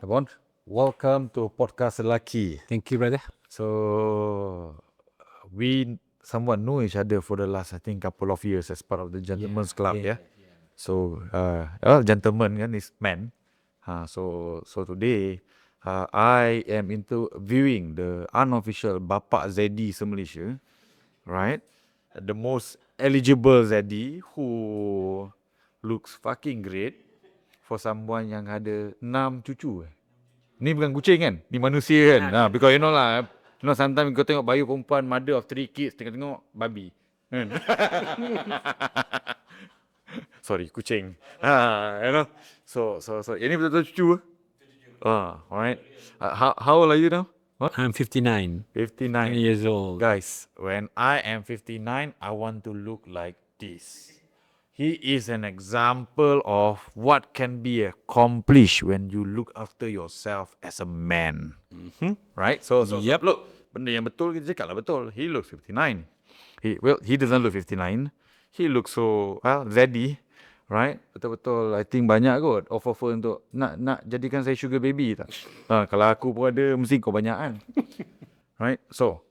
Bon, welcome to Podcast Lelaki. Thank you, brother. So, we somewhat know each other for the last, I think, couple of years as part of the Gentlemen's Club, yeah? So, gentleman kan is man. So today, I am interviewing the unofficial Bapak Zeddy se-Malaysia, right? The most eligible Zeddy who looks fucking great for someone yang ada 6 cucu. Ni bukan kucing kan? Ni manusia kan? Because you know lah, sometimes kau tengok bayu perempuan, mother of 3 kids, tengok babi. Kan? Sorry, kucing. You know. So ini betul-betul cucu. Alright. How old are you now? What? I'm 59. 59 years old. Guys, when I am 59, I want to look like this. He is an example of what can be accomplished when you look after yourself as a man. Right? So Yep. Look, benda yang betul kita cakap lah betul. He looks 59. He doesn't look 59. He looks so, Zeddy. Right? Betul-betul. I think banyak kot offer untuk nak jadikan saya sugar baby tak? Kalau aku pun ada, mesti kau banyak kan? Right? So,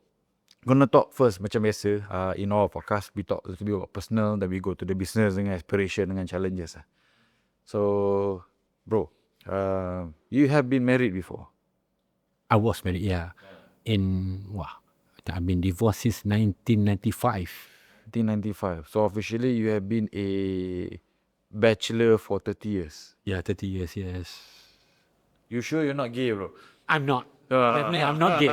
gonna talk first macam biasa. In our podcast, we talk a little bit about personal, then we go to the business dengan aspiration, dengan challenges. So, bro, you have been married before? I was married, yeah. I've been divorced since 1995. 1995. So, officially, you have been a bachelor for 30 years. Yeah, 30 years, yes. You sure you're not gay, bro? I'm not. Definitely, I'm not gay.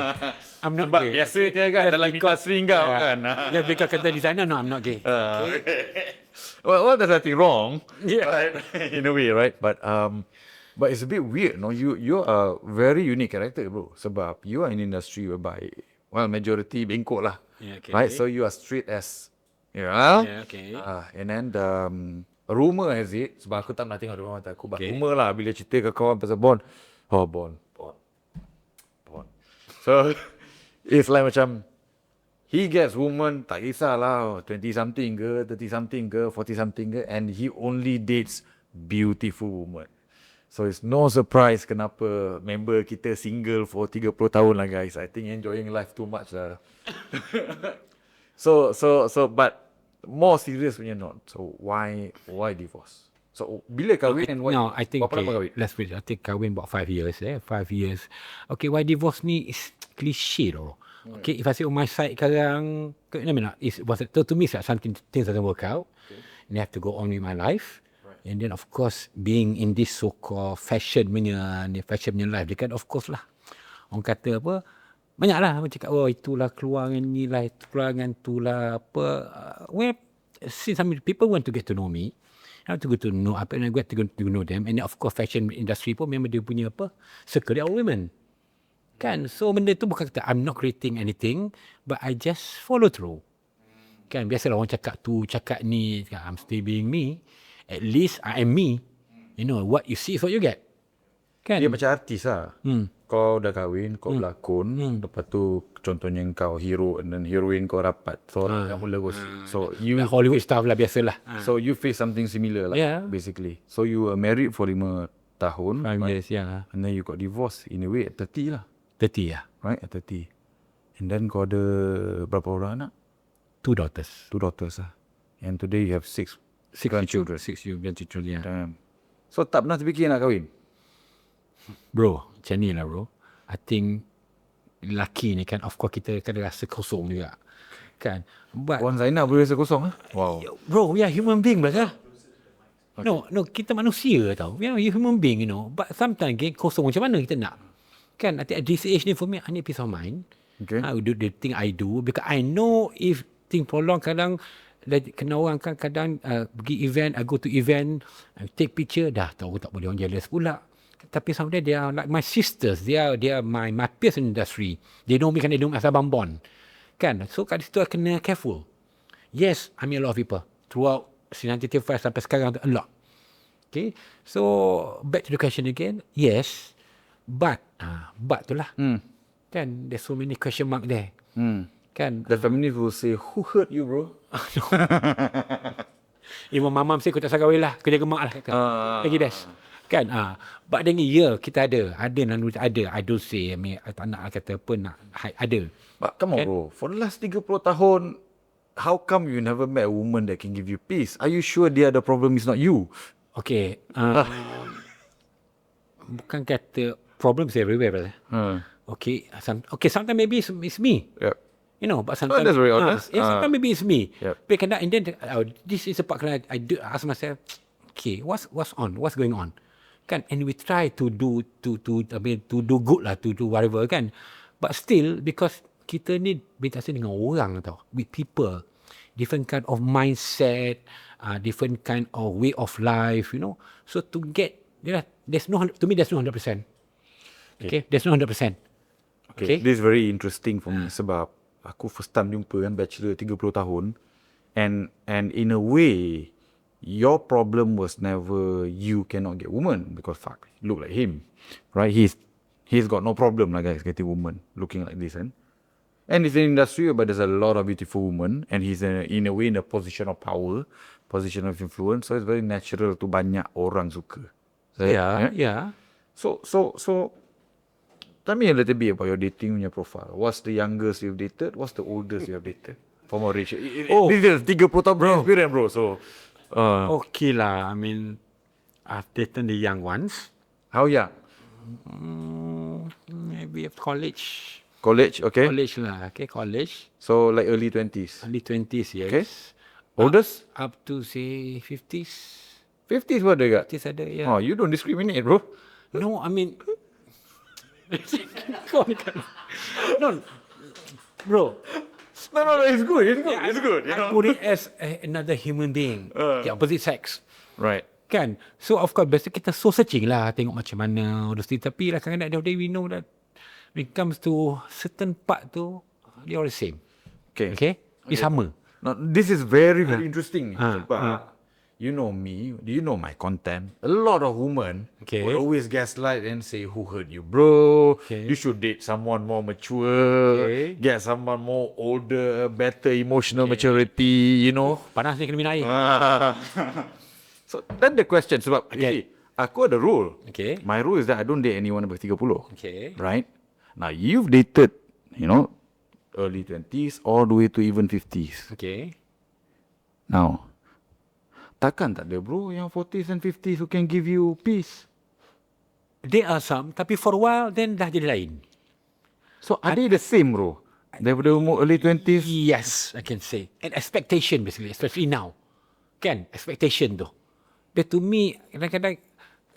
I'm not Sebab gay. biasa dia kan dalam industri kau kan. Just because kata designer, no, I'm not gay. Well, there's nothing wrong. Yeah. Right? In a way, right? But it's a bit weird, no? You're a very unique character, bro. Sebab you are in industry whereby, well, majority bengkok lah. Yeah, okay. Right? So you are straight as, yeah, okay. and then rumor has it, sebab aku tak pernah tengok depan mata aku, but Okay. rumor lah bila cerita ke kawan pasal Bon. Bon. So, it's like macam, he gets woman, tak kisahlah, 20-something ke, 30-something ke, 40-something ke, and he only dates beautiful woman. So, it's no surprise kenapa member kita single for 30 tahun lah, guys. I think enjoying life too much lah. So, but more serious punya not. So, why divorce? So, bila kahwin and why? No, I think, berapa lama kahwin? let's wait. I think kahwin about 5 years. 5 years. Okay, why divorce ni is cliche though. Okay, if I say on my side sekarang, to me, something things doesn't work out. Okay. And I have to go on with my life. Right. And then, of course, being in this so-called fashion punya life, dekat, of course lah. Orang kata apa, banyak lah. Orang cakap, itulah keluaran ni lah, keluaran tu lah, apa. Well, since people want to get to know me, I have to go to know apa, and I get to know them. And of course, fashion industry pun memang dia punya apa, circle dia all women. Kan? So, benda tu bukan kata, I'm not creating anything, but I just follow through. Kan? Biasalah orang cakap tu, cakap ni, I'm still being me. At least I am me. You know, what you see is what you get. Kan? Dia macam artis lah. Kau dah kahwin, kau berlakon, lepas tu contohnya kau hero dan heroin kau rapat. So, yang mula kau so you Hollywood stuff lah, biasalah. So you face something similar lah, Yeah. basically. So you were married for 5 tahun. 5 right? years, yeah. And then you got divorced in a way at 30 lah. 30 lah. Right, at 30. And then kau ada berapa orang anak? 2 daughters. 2 daughters lah. And today you have 6 grandchildren. 6 grandchildren, yeah. Damn. So tak pernah terfikir nak kahwin? Bro, macam ni lah bro. I think lelaki ni kan, of course kita kadang rasa kosong juga. Kan? But Bon Zainal boleh rasa kosong? Wow. bro, we are human being brother. Okay. No, kita manusia tau. We are human being, you know. But sometimes kosong macam mana kita nak? Kan, at this age ni for me, I need peace of mind. Okay. I do the thing I do because I know if thing prolong kadang kena orang kan kadang pergi event, I go to event, I take picture, dah tahu tak boleh orang jealous pula. Tapi sometimes they are like my sisters. They are my peers in industry. They know me kan, they know me as Abang Bon. Kan? So kat situ I kena careful. Yes, I meet a lot of people. Throughout 1995 sampai sekarang tu, a lot. Okay. So, back to the question again. Yes. But tu lah. Kan? There's so many question mark there. Kan? The family will say, who hurt you, bro? Even mamam say, aku tak sah kahwin lah. Aku jaga mak lah. Lagi best. Kan? But then kita ada naluri, ada. I don't say, tak nak kata apa, nak ada. But come on, bro. For the last 30 tahun, how come you never met a woman that can give you peace? Are you sure the problem is not you? Okay. Bukan kata problems everywhere, brother. Okay. Sometimes maybe it's me. Yep. You know, but sometimes that's very honest. sometimes maybe it's me. Yep. But and then this is the part I do ask myself, okay, what's going on? Kan, and we try to do good lah, to do whatever, kan. But still, because kita ni berinteraksi dengan orang tau, with people, different kind of mindset, different kind of way of life, you know. So to get, there's no 100%. Okay, there's no 100%. Okay. This is very interesting for me sebab aku first time jumpa kan bachelor 30 tahun, and in a way your problem was never you cannot get woman because fuck, look like him, right? He's got no problem lah guys getting woman looking like this, and it's an industry but there's a lot of beautiful women, and he's in a way in a position of power, position of influence, so it's very natural to banyak orang suka. Yeah. So tell me a little bit about your dating punya profile. What's the youngest you've dated? What's the oldest you have dated? For more ratio. This is 30 tahun experience, bro. So okay lah. I mean, I've dated the young ones. how young? Maybe of college. College, okay. College lah. Okay, college. So like early 20s. Early 20s, yes. Okay. Oldest? Up to say 50s. 50s what they got? 50s ada, yeah. Oh, you don't discriminate, bro. No, I mean... no, bro. No, it's good. It's good. You I know? put it as another human being. The opposite sex. Right. Kan? So of course, biasa kita so searching lah, tengok macam mana, tapi lah kadang-kadang at the end of the day, we know that when it comes to certain part tu, they all the same. Okay? It's sama. Now, this is very interesting. Sebab, you know me, do you know my content? A lot of women will always gaslight and say, who hurt you, bro? You should date someone more mature, get someone more older, better emotional maturity, you know. Panas ni kena minum air. So, then the question, sebab, see, aku ada rule. Okay. My rule is that I don't date anyone above 30. Okay. Right? Now, you've dated, you know, early 20s all the way to even 50s. Okay. Now, takkan tak ada bro yang 40s and 50s who can give you peace? There are some, tapi for a while, then dah jadi lain. So, are they the same bro? Daripada umur early 20s? Yes, I can say. And expectation basically, especially now. Kan? Expectation tu. But to me, kadang-kadang,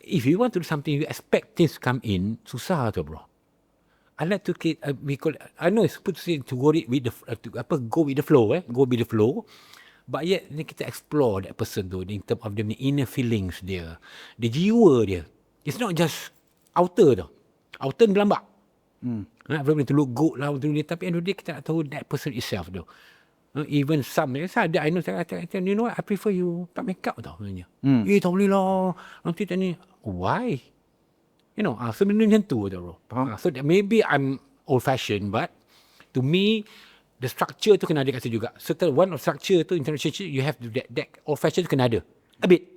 if you want to do something, you expect things to come in, susah tu bro. I like to keep, I know it's supposed to say to go with the, go with the flow, go with the flow. But yet, ni kita explore that person tu in terms of the inner feelings dia, the jiwa dia. It's not just outer tu. Outer ni lambak. Everybody to look good lah, tapi end of the day kita nak tahu that person itself tu. Even some, I know, you know what, I prefer you tak make up tau sebenarnya. Tak boleh lah, nanti tak ni. Why? You know, sebenarnya macam tu tau bro. So that maybe I'm old fashioned, but to me, the structure tu kena ada kat situ juga. Certain one of structure tu in relationship, you have to that old fashioned tu kena ada. A bit.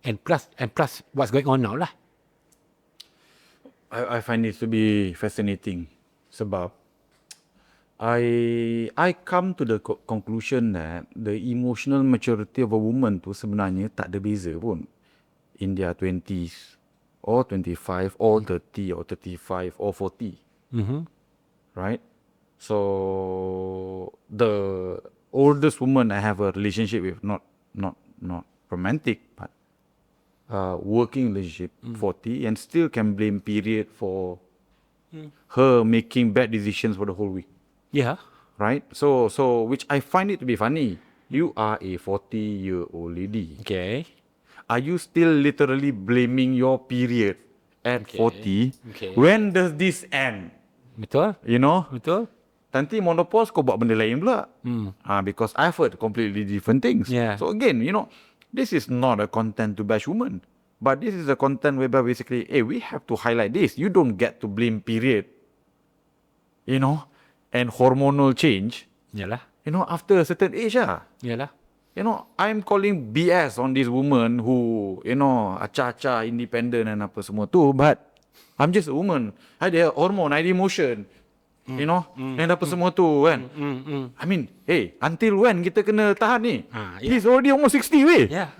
And plus what's going on now lah. I find it to be fascinating. Sebab I come to the conclusion that the emotional maturity of a woman tu sebenarnya tak ada beza pun. In their 20s, or 25, or 30, or 35, or 40. Right? So the oldest woman I have a relationship with, not romantic, but working relationship, 40, and still can blame period for her making bad decisions for the whole week. Yeah. Right? So which I find it to be funny. You are a 40-year-old lady. Okay. Are you still literally blaming your period at 40? Okay. When does this end? Betul. You know? Betul. Nanti monopause kau buat benda lain pula. Because I've heard completely different things. Yeah. So again, you know, this is not a content to bash women. But this is a content whereby basically, hey, we have to highlight this. You don't get to blame period. You know? And hormonal change. Yalah. You know, after a certain age. Yalah. I'm calling BS on this woman who, acah-acah, independent and apa semua tu, but I'm just a woman. Ada hormone, ada emotion. And apa semua tu kan. I mean, hey, until when kita kena tahan ni? He's already almost 60 weh. Yeah.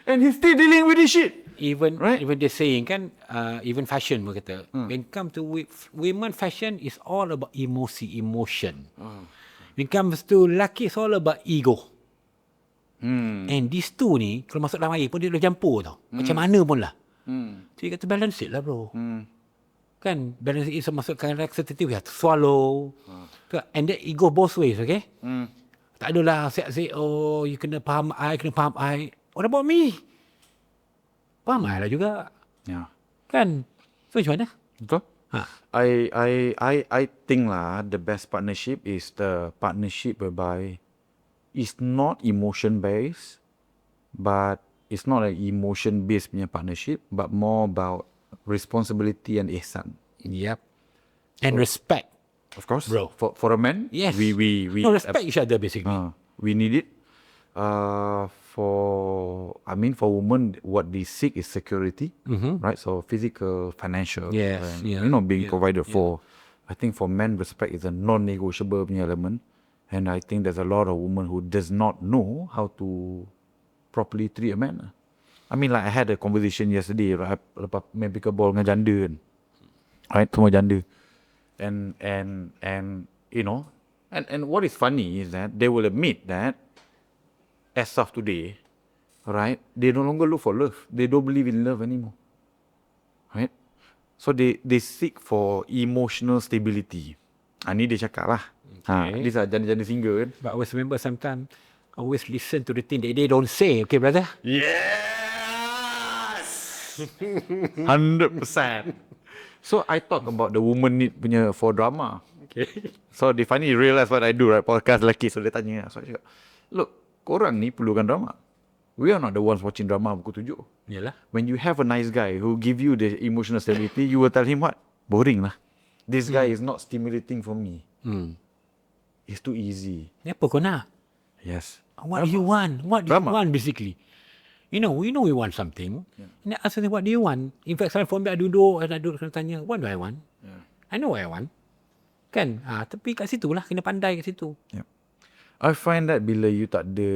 And he's still dealing with this shit. Even they're saying kan, even fashion pun kata, when come to women, fashion is all about emotion. When comes to lelaki, it's all about ego. And these two ni, kalau masuk dalam air pun dia dah campur tau. Macam mana pun lah. So you got to balance it lah bro. Kan, balance it masuk karakter we have to swallow. And that ego both ways, okay? Tak adalah say, oh, you kena faham I. What about me? Faham I lah juga. Kan? So macam mana? Betul? I think lah the best partnership is the partnership whereby it's not emotion based, but it's not an emotion based punya partnership, but more about responsibility and ihsan. Yep. And respect. Of course, bro. For a man, yes, we respect each other basically. We need it. For women, what they seek is security, right? So physical, financial, being provided for. I think for men, respect is a non-negotiable element, and I think there's a lot of women who does not know how to properly treat a man. I mean, like I had a conversation yesterday, right? Lepas main pickleball dengan janda kan, right? Semua janda, and what is funny is that they will admit that as of today, right, they no longer look for love. They don't believe in love anymore, right? So they seek for emotional stability. Ni dia cakap lah. These are janda-janda single kan. But always remember, sometimes always listen to the thing that they don't say. Okay, brother? Yes! 100%. So I talk about the woman need punya for drama. Okay. So they finally realize what I do, right? Podcast Lelaki. So dia tanya. So I cakap, look, korang ni perlukan drama. We are not the ones watching drama pukul 7. Yalah. When you have a nice guy who give you the emotional stability, you will tell him what? Boring lah. This guy is not stimulating for me. It's too easy. Apa kau nak? Yes. What do you want? What do you want basically? We know we want something. And I ask them, what do you want? In fact, for me, I duduk tanya, what do I want? I know what I want. Kan? Tapi kat situ lah, kena pandai kat situ. Yep. I find that bila you tak ada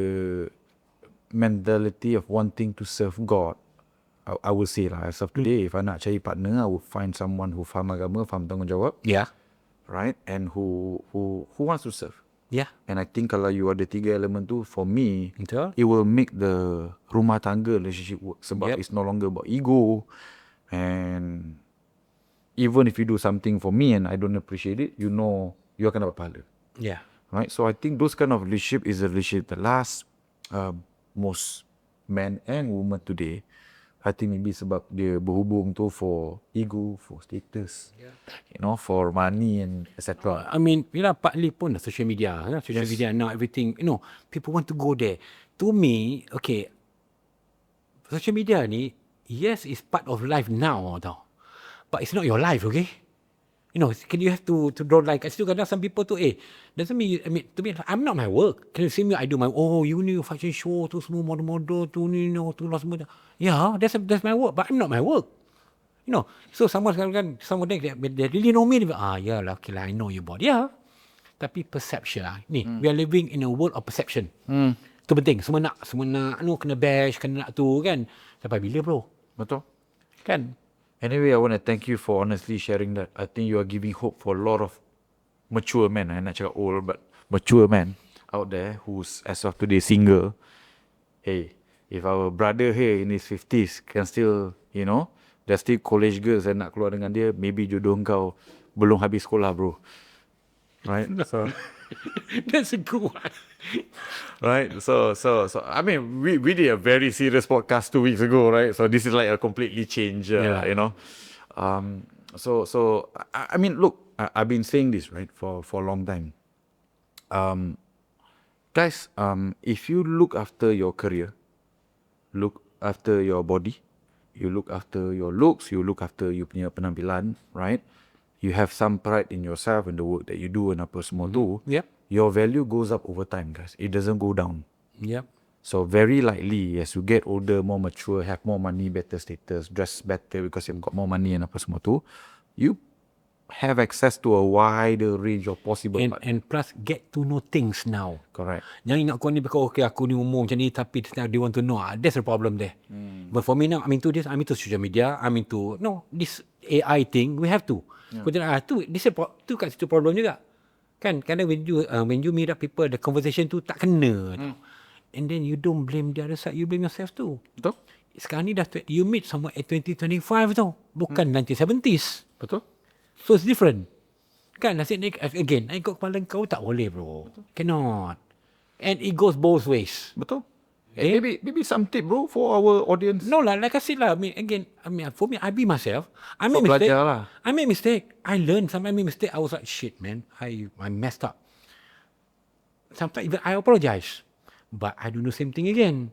mentality of wanting to serve God, I will say lah, as of today, if I nak cari partner, I would find someone who faham agama, faham tanggungjawab. Yeah. Right? And who wants to serve. Yeah. And I think kalau you ada 3 elemen tu, for me, Betul. it will make the rumah tangga relationship work. Sebab it's no longer about ego. And even if you do something for me and I don't appreciate it, you know you akan dapat pahala. Yeah. Right? So I think those kind of relationship is a relationship the last most men and women today. I think maybe sebab dia berhubung tu for ego, for status, for money and etc. I mean, partly pun social media. Social media now, everything, people want to go there. To me, okay, social media ni, yes, it's part of life now, tau. But it's not your life, okay? Can you have to draw like, kat situ kadang some people tu, doesn't mean, to me, I'm not my work. Can you see me, I do my, you ni fashion show tu semua, model-model tu ni, tu lah semua. Yeah, that's my work, but I'm not my work. So someone kan, someone they really know me, yeah lah, okay lah, I know you about. Yeah, tapi perception lah. Ni, we are living in a world of perception. Itu penting, semua nak, kena bash, kena nak tu kan. Sampai bila bro? Betul. Kan? Anyway, I want to thank you for honestly sharing that. I think you are giving hope for a lot of mature men. I nak cakap old, but mature men out there who's as of today single. Hey, if our brother here in his 50s can still, there's still college girls yang nak keluar dengan dia, maybe jodoh kau belum habis sekolah, bro. Right? So that's a good one. Right? So I mean, we did a very serious podcast 2 weeks ago, right? So this is like a completely change, So I mean, look, I've been saying this, right, for a long time. Guys, if you look after your career, look after your body, you look after your looks, you look after you punya penampilan, right? You have some pride in yourself and the work that you do and apa semua tu. Yep. your value goes up over time, guys. It doesn't go down. Yep. So very likely, as you get older, more mature, have more money, better status, dress better because you've got more money and apa semua tu, you have access to a wider range of possible. And plus get to know things now. Correct. Jangan ingat kau ni because okay aku ni umur macam ni tapi they want to know. That's the problem there. But for me now, I'm into this. I'm into social media. I'm into this AI thing. We have to. Kau jangan tu kat situ problem juga. Kan kadang when you meet up people, the conversation tu tak kena. And then you don't blame the other side. You blame yourself too. Betul? Sekarang ni dah you meet someone at 2025 tau. Bukan 1970s. Betul? So it's different. Kan nasib ni again, ikut kepala kau tak boleh bro. Cannot. And it goes both ways. Betul? Maybe some tip bro for our audience. No lah, like I said lah. For me, I be myself. I make mistake. I make mistake. I learn. Sometimes I make mistake. I was like, shit man, I messed up. Sometimes even I apologize. But I do the same thing again.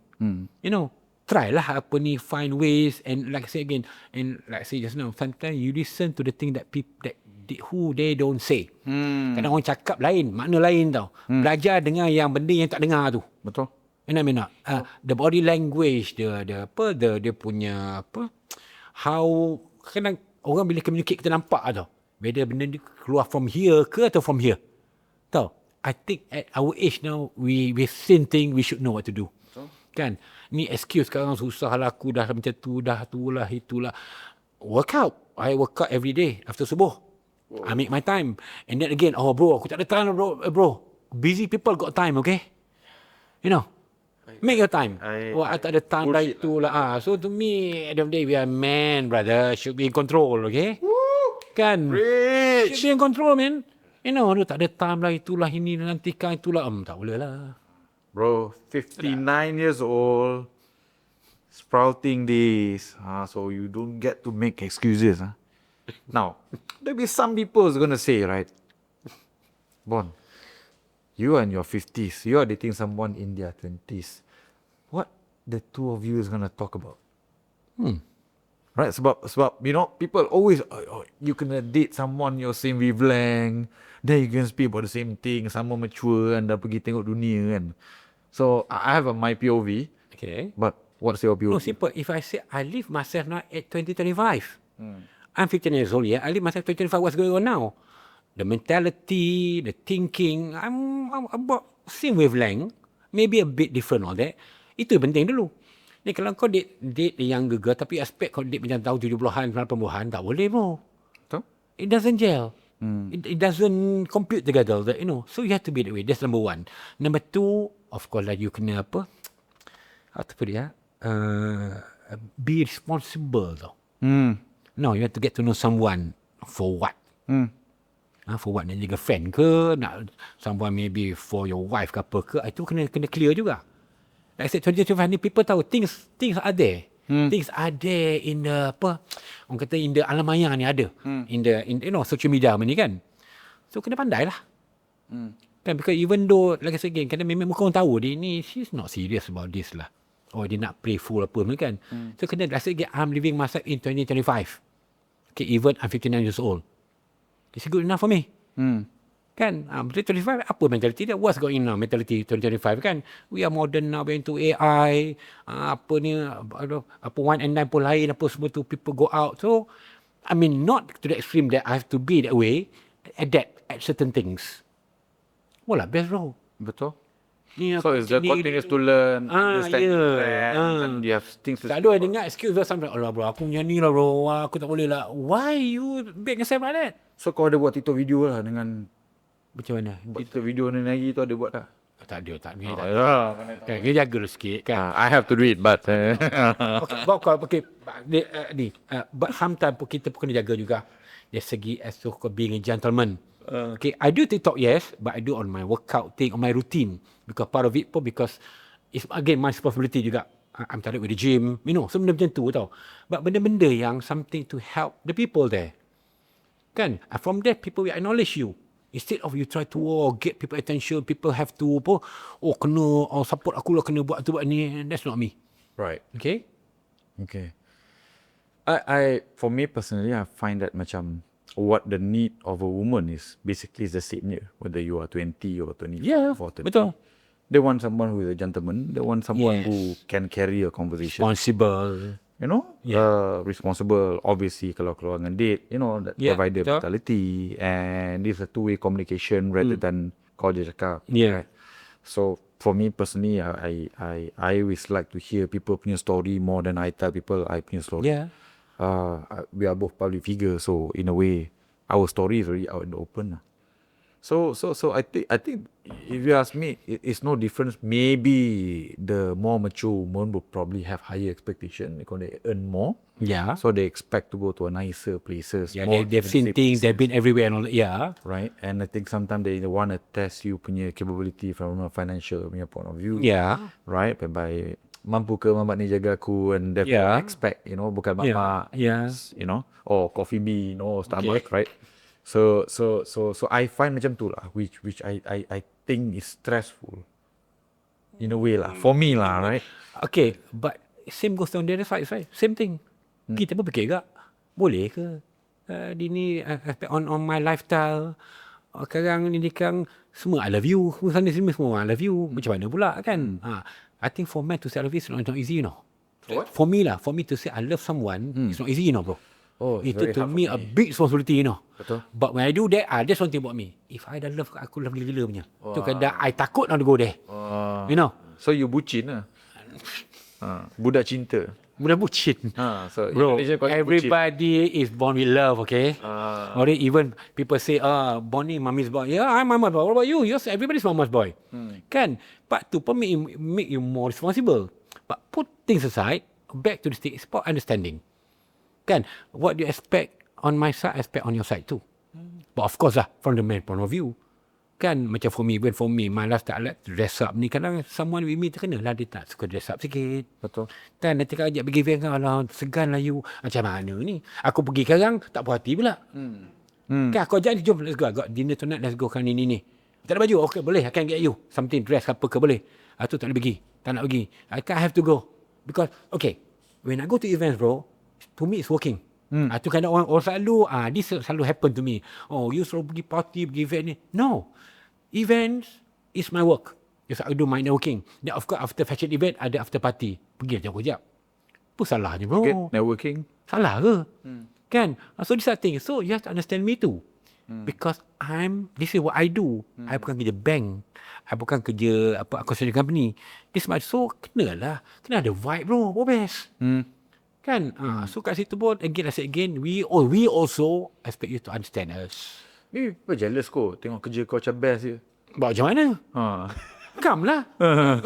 You know, try lah find ways. And like I say again, and like I say just now, sometimes you listen to the thing that people who they don't say. Kadang orang cakap lain, makna lain tau. Belajar dengar yang benda yang tak dengar tu. Betul. You know what I mean? The body language, dia punya how kadang orang bila communicate kita nampak tau. Whether benda ni keluar from here ke atau from here. Tahu? I think at our age now, we same thing, we should know what to do. Kan? Ni excuse sekarang susah lah aku dah macam tu, dah tu lah, itulah. Workout. I work out every day after subuh. I make my time. And then again, bro, aku tak ada time bro. Busy people got time, okay? You know? Make your time. I tak ada time lah itulah. So to me, at the end of the day, we are man, brother. Should be in control, okay? Woo! Kan? Rich! Should be in control, man. You know, tak ada time lah, itulah, ini, nantikan, itulah. Tak boleh lah. Bro, 59 years old, sprouting this. So you don't get to make excuses. Now, there'll be some people who's going to say, right, Bon, you are in your 50s. You are dating someone in their 20s. What the two of you is going to talk about? Right, sebab people always, you can date someone your same wavelength, then you can speak about the same thing, sama mature, anda pergi tengok dunia kan. So, I have my POV, Okay. but what's your POV? No, simple. If I say, I live myself now at 2025. I'm 15 years old, yeah. I live myself 2025. What's going on now? The mentality, the thinking, I'm about same wavelength, maybe a bit different all that. Itu yang penting dulu. Ni kalau kau date the younger girl, tapi aspek kau date macam tahun 70-an, 80-an, tak boleh bro. Betul? It doesn't gel. It doesn't compute together, you know. So you have to be that way. That's number one. Number two, of course lah, you kena apa? How to put it, be responsible tau. No, you have to get to know someone for what? For what? Nak jaga friend ke? Nak someone maybe for your wife ke apa ke? Itu kena clear juga. Like I said, 2025 ni people tahu things are there. Things are there in the orang kata in the alam maya ni ada. In you know social media ni kan. So kena pandai lah. Kan because even though like I said again, kadang memang muka orang tahu dia ni she's not serious about this lah. Or dia nak playful apa kan. So kena like I said again, I'm living myself in 2025. Okay, even I'm 59 years old. It's good enough for me. Kan, 2025, apa mentality dia? What's going on now, mentality 2025 kan? We are modern now, we're into AI, apa 1&9 pun lain, apa semua tu, people go out. So, I mean, not to the extreme that I have to be that way, adapt at certain things. Well lah, best bro. Betul. Ni So, it's the continuous to learn, understand trends, and you have things to... Tak ada dengar excuse something. Allah bro, aku punya ni lah bro, aku tak boleh lah. Why you make yourself like that? So, kau ada buat TikTok video lah dengan... Macam mana? TikTok video ni lagi tu ada buat tak? Tak ada. Kan, kena jaga dulu sikit kan. I have to do it, but... But sometimes kita pun kena jaga juga. Dari segi as to being a gentleman. Okay, I do TikTok, yes, but I do on my workout thing, on my routine. Because part of it pun because it's again my responsibility juga. I'm tired with the gym, you know, so benda macam tu tau. But benda-benda yang something to help the people there. Kan? From there, people will acknowledge you. Instead of you try to get people attention, people have to kena support aku lah, kena buat tu buat ni. That's not me. Right. Okay? Okay. I for me personally, I find that macam what the need of a woman is basically the same year, whether you are 20 or 24 or 30. Betul. They want someone who is a gentleman. They want someone Yes. who can carry a conversation. Responsible. You know, responsible. Obviously, kalau keluar dengan date, you know, that provider betul. mentality, and it's a two-way communication rather than kau je cakap. Yeah. So for me personally, I always like to hear people punya story more than I tell people I punya story. Yeah. We are both public figures, so in a way, our story is already out in the open. So I think if you ask me, it's no difference. Maybe the more mature women will probably have higher expectation because they earn more. Yeah. So they expect to go to a nicer places. Yeah, more they've seen expensive things, they've places, been everywhere and all that. Yeah. right? And I think sometimes they want to test you punya capability from a financial punya point of view. Yeah. Right? Whereby mampu ke mamak ni jaga aku, and therefore expect, you know, bukan mamak, you know, or Coffee Bean or Starbucks, right? So I find macam tu lah, which I think is stressful in a way lah, for me lah, right? Okay, but same goes on the other side, right? Same thing. Kita pun fikir tak, boleh ke di ni on my lifestyle, sekarang ni kan semua I love you, sana sini semua I love you, macam mana pula kan? I think for men to say I love you is not easy, you know. What? For me to say I love someone, it's not easy, you know, bro. Oh, it's Itu very to hard me for a big responsibility, you know. Betul. But when I do that, that's one thing about me. If I dah love, aku love gila-gila punya. Tu kadang I takut nak go there. You know. So you bucin lah. Budak cinta. Budak bucin. So Bro, Indonesia call it everybody is born with love, okay? Or even people say, born ni mommy's boy. Yeah, I'm mama's boy. What about you? Yes, everybody's mama's boy. Kan? But to make you more responsible. But put things aside, back to the stick, it's about understanding. Kan? What do you expect on my side, I expect on your side too. But of course lah, from the man point of view. Kan? Macam for me, my lifestyle, I like to dress up ni. Kadang someone with me terkena lah, dia tak suka dress up sikit. Betul. Kan? Nanti kau ajak pergi event, alah, segan lah you. Macam mana ni? Aku pergi sekarang, tak puas hati pula. Kan? Aku ajak ni, jom, let's go. I got dinner tonight, let's go. Kan ni. Tak ada baju? Okay, boleh. I can get you something, dress apa ke, boleh. Tu tak boleh pergi. Tak nak pergi. I have to go. Because, okay, when I go to events, bro, to me it's working. Tu kadang orang selalu, this selalu happen to me. Oh, you selalu pergi party, pergi event ni. No. Events is my work. If I do my networking. Then of course, after fashion event, ada after party. Pergi aja kejap. Apa salahnya, bro? Okay, networking. Salah ke? Kan? So this are things. So you have to understand me too. Because this is what I do. I bukan kerja bank. I bukan kerja consulting company. This much. So, kena ada vibe, bro. What best? Kan? So kat situ pun, again, I say again, we also expect you to understand us. Maybe people jealous kau tengok kerja kau macam best je. Buat macam mana? Come lah.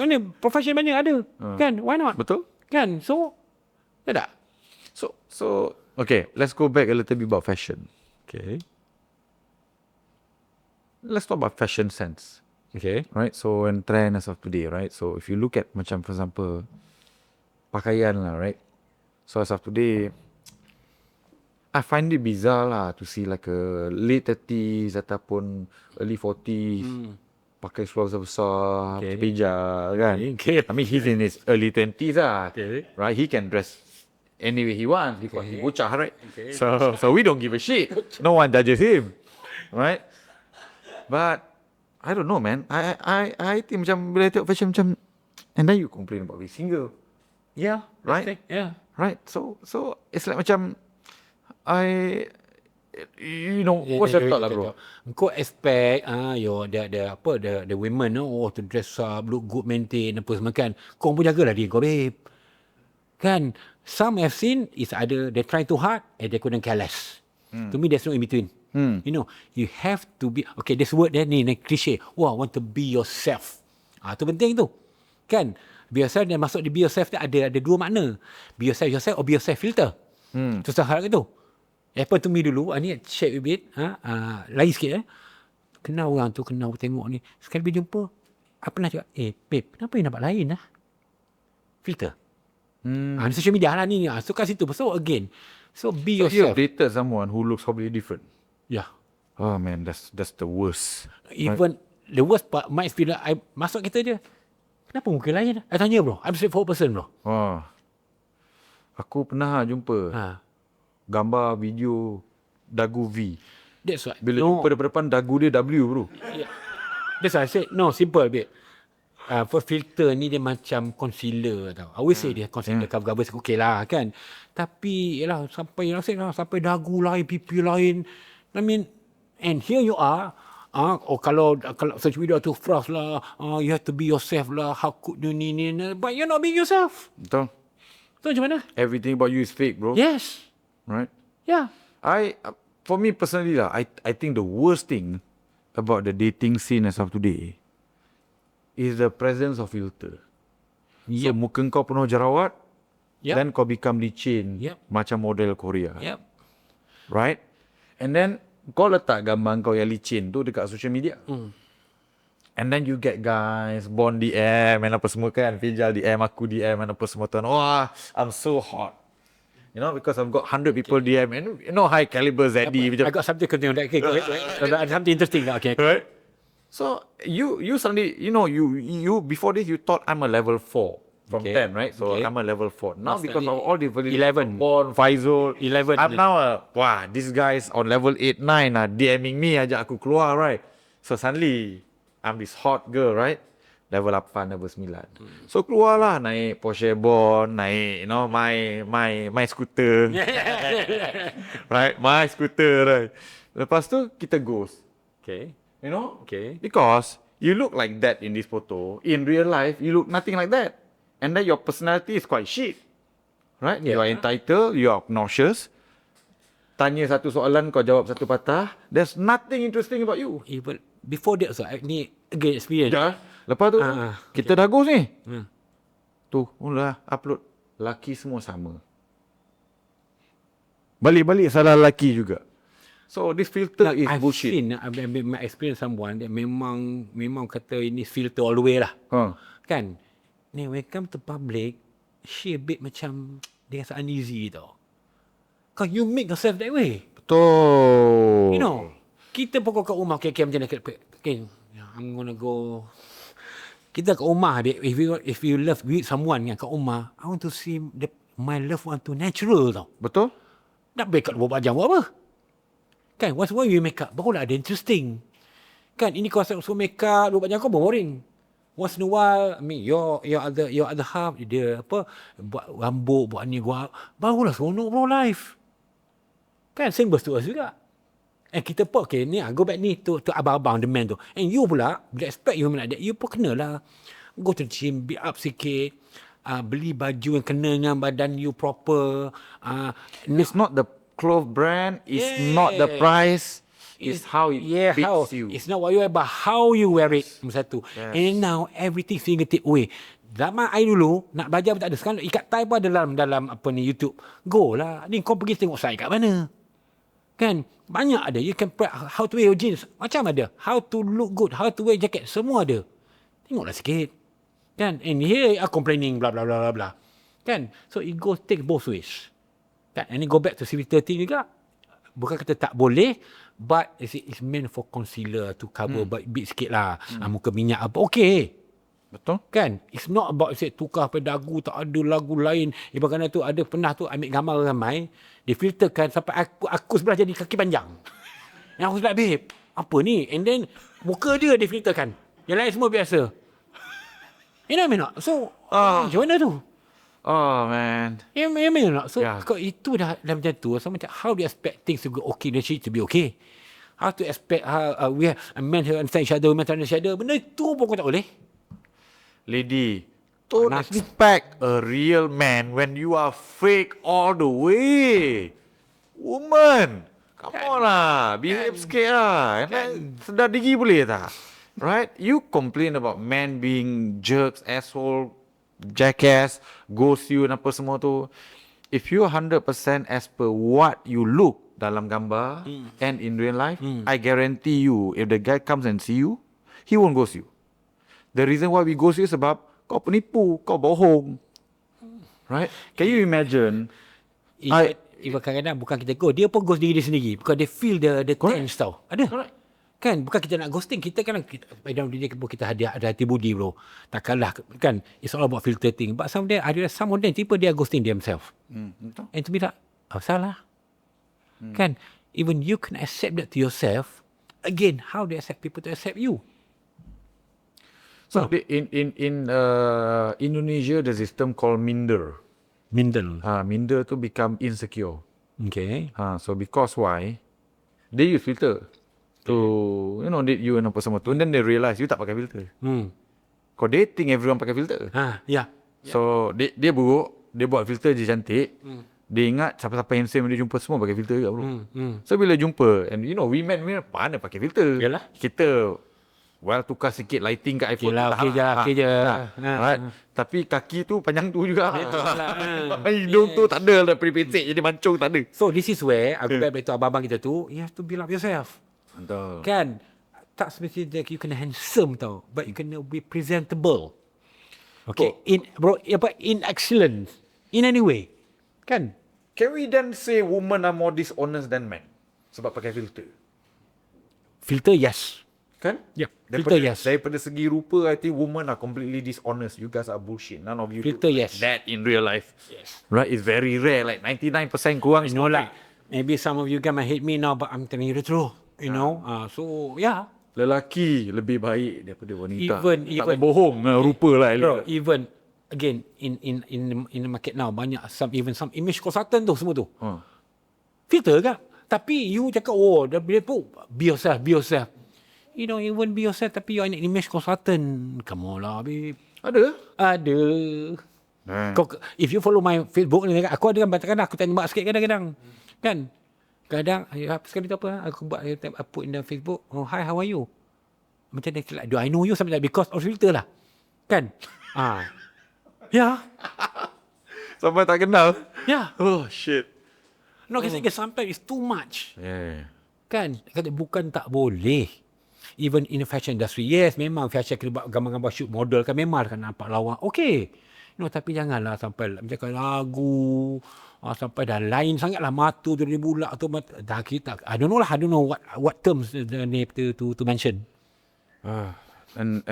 Ni profession banyak ada. Kan? Why not? Betul? Kan? So, tak? So okay, let's go back a little bit about fashion. Okay. Let's talk about fashion sense. Okay. Right? So when trend as of today, right? So if you look at macam for example pakaian lah, right? So as of today, I find it bizarre lah to see like a late 30s ataupun early 40s pakai seluar besar, kemeja kan. Okay. I mean he's in his early 20s lah. Okay. Right? He can dress any way he wants because he bocah, right? Okay. So we don't give a shit. No one judges him. Right? But I don't know, man. I think macam bila tengok fashion macam, and then you complain about being single. Yeah. Right? Yeah. Right? So it's like macam what's your thought lah, bro? Kau expect the women to dress up, look good, maintain apa semua kan. Kau pun jagalah diri kau, babe. Kan? Some have seen is either they try too hard and they couldn't care less. To me, there's no in between. You know, you have to be, okay, this word ni cliche. Wah, want to be yourself. Tu penting tu. Kan? Be yourself dan masuk di be yourself ada dua makna. Be yourself or be yourself filter. Susah hal itu. Apa tu mi dulu, ni share a bit, lain sikit kenal orang tu, kenal tengok ni. Sekali bila jumpa, apa nak cakap? Babe, kenapa you nampak lain lah? Filter. Ni social media lah ni. So kat situ. So again, so be You yourself. dated someone who looks probably different. Yeah. Oh man, that's the worst. Even the worst part might feel like, I masuk kita je. Kenapa muka lain? I tanya, bro. I'm straight forward person, bro. Aku pernah jumpa gambar, video dagu V. That's why. Bila jumpa daripada depan, dagu dia W bro. Yeah. That's why I said, no, simple babe. For filter ni dia macam concealer tau. I always say dia concealer cover okay lah kan. Tapi yalah sampai sampai dagu lain, pipi lain. I mean, and here you are. Kalau search video tu frost lah, you have to be yourself lah. How could you ni, but you're not being yourself. Betul. So macam mana? Everything about you is fake, bro. Yes. Right? Yeah. For me personally lah, I think the worst thing about the dating scene as of today is the presence of filter. So muka kau penuh jerawat, then kau become licin, macam model Korea. Right? And then kau letak gambar kau yang licin tu dekat social media. And then you get guys, Bon DM, and apa semua kan, Fijal DM, aku DM, and apa semua tu. Wah, I'm so hot. You know, because I've got 100 people DM, and you know, high caliber ZD. I got something to that. Okay, go ahead. Something interesting. Okay. Right? So you suddenly, you know, you before this you thought I'm a level 4 from 10, right? So I'm a level 4. Now because of all the 11. Bon, Faizul, 11. I'm now this guy's on level 8, 9 DMing me, ajak aku keluar, right? So suddenly I'm this hot girl, right? Level 8, level 9. So keluarlah, naik Porsche Bon, naik, you know, my scooter. Right? My scooter, right? Lepas tu kita ghost. Okay. You know? Okay. Because you look like that in this photo. In real life, you look nothing like that. And then your personality is quite shit. Right? You are entitled, you are obnoxious. Tanya satu soalan, kau jawab satu patah. There's nothing interesting about you. Even before that, so ni again experience. Ya. Lepas tu, kita dah ghost ni. Tu, mula upload. Laki semua sama. Balik-balik salah laki juga. So this filter is bullshit. I've experienced someone that memang kata ini filter all the way lah. Kan? Ni when come to public, she a bit macam dia rasa uneasy tau. Cause you make yourself that way. Betul. You know, kita pokok kat rumah, okay macam ni, okay, I'm gonna go. Kita kat rumah, if you love with someone yang kat rumah, I want to see my loved one to natural tau. Betul. Nak make up 24 jam buat apa? Kan, once in a while you make up, barulah ada interesting. Kan, ini kau suruh make up 24 jam, kau boring. Once in a while, I mean, your other half, dia apa, buat rambut, buat ni, barulah seronok bro life. Kan, same goes to us juga. And kita pun, okay, ni, go back ni to abang-abang, the man tu. And you pula, bila expect you like that, you pun kenalah. Go to the gym, be up sikit. Beli baju yang kena dengan badan you proper. It's not the cloth brand, it's not the price, it's how it fits you. It's not what you wear, but how you wear it. Satu. Yes. And now, everything fingertip away. Zaman I dulu, nak belajar pun tak ada. Sekarang ikat tie pun ada dalam apa ni, YouTube. Go lah. Ni kau pergi tengok saya kat mana. Kan? Banyak ada. You can how to wear your jeans. Macam ada. How to look good. How to wear jacket. Semua ada. Tengoklah sikit. Kan? And here, complaining, blah, blah, blah, blah, blah. Kan? So, it goes, take both ways. Kan? And then go back to CV13 juga. Bukan kata tak boleh, but it's meant for concealer to cover bit sikit lah. Muka minyak apa. Okay. Betul. Kan? It's not about tukar pada dagu, tak ada lagu lain. Ibaratnya tu ada pernah tu ambil gambar ramai, dia filterkan sampai aku sebelah jadi kaki panjang. Yang aku sebelah, babe, apa ni? And then muka dia filterkan. Yang lain semua biasa. You know what I mean? So, macam mana tu? Oh man. You mean not? So, itu dah macam tu. So, macam how do you expect things to go okay, relationship to be okay? How to expect we have a man who understand each other, women to understand each other. Benda tu pun kau tak boleh. Lady, don't expect a real man when you are fake all the way. Woman, come on lah. Behave sikit lah. Sedar diri boleh tak? Right? You complain about men being jerks, asshole, jackass, ghost you, apa semua tu. If you 100% as per what you look dalam gambar and in real life, I guarantee you, if the guy comes and see you, he won't ghost you. The reason why we ghost you sebab kau penipu, kau bohong. Right? Can you imagine? Even kadang-kadang bukan kita ghost, dia pun ghost diri dia sendiri. Because they feel the tense tau. Ada. Correct. Kan, bukan kita nak ghosting, kita kan dalam dunia kita ada hati budi bro. Takkanlah kan, it's all about filter thing. But some of them tiba dia ghosting themselves. And to me tak, salah. Kan, even you can accept that to yourself, again, how do you accept people to accept you? So in Indonesia, there's this term called minder. Mindel. Minder to become insecure. Okay. So because why? They use filter to date you and apa semua tu, and then they realize you tak pakai filter. Kau dating everyone pakai filter. Yeah. So dia buruk, dia buat filter je cantik. Dia ingat siapa-siapa handsome dia jumpa semua pakai filter juga bro. So bila jumpa, and we men pandai pakai filter. Yalah. Kita tukar sikit lighting kat iPhone. Okay je. Right. Tapi kaki tu panjang tu juga. Betul lah. Hidung tu tak ada dah peripecik jadi mancung tak ada. So this is where aku back to abang-abang kita tu, you have to build up yourself. Betul. Kan? Tak semestinya you kena handsome tau, but you kena be presentable. Okay. In excellence. In any way. Kan? Can we then say women are more dishonest than men? Sebab pakai filter. Filter, yes. Kan? Yeah. Filter, yes. Daripada segi rupa, I think women are completely dishonest. You guys are bullshit. None of you Filter, do yes. that in real life. Yes. Right? It's very rare. Like 99% kurang. You know lah. Maybe some of you guys might hate me now, but I'm telling you the truth. You know? So, yeah. Lelaki lebih baik daripada wanita. Even tak bohong rupa lah. Bro, even again in the market now banyak some image consultant tu semua tu. Filter kan? Tapi you cakap dia be yourself. You know, even be yourself tapi you are an image consultant. Come on lah, babe. Ada. If you follow my Facebook ni, aku ada kadang aku tanya mak sikit kadang-kadang. Kan? Kadang sekali tu apa aku buat put in the Facebook, hi, how are you? Macam dia like, do I know you? Something like because of filter lah. Kan? Yeah. Sampai tak kenal. Yeah. Oh shit. No, because sometimes it's too much. Yeah. Kan? Kata bukan tak boleh. Even in the fashion industry, yes, memang fashion kena buat gambar-gambar shoot model kan, memang kan nampak lawa. Okay. Tapi janganlah sampai macam lagu, sampai dah lain sangatlah mata tu dia bulat tu dah kita. I don't know what terms to mention. And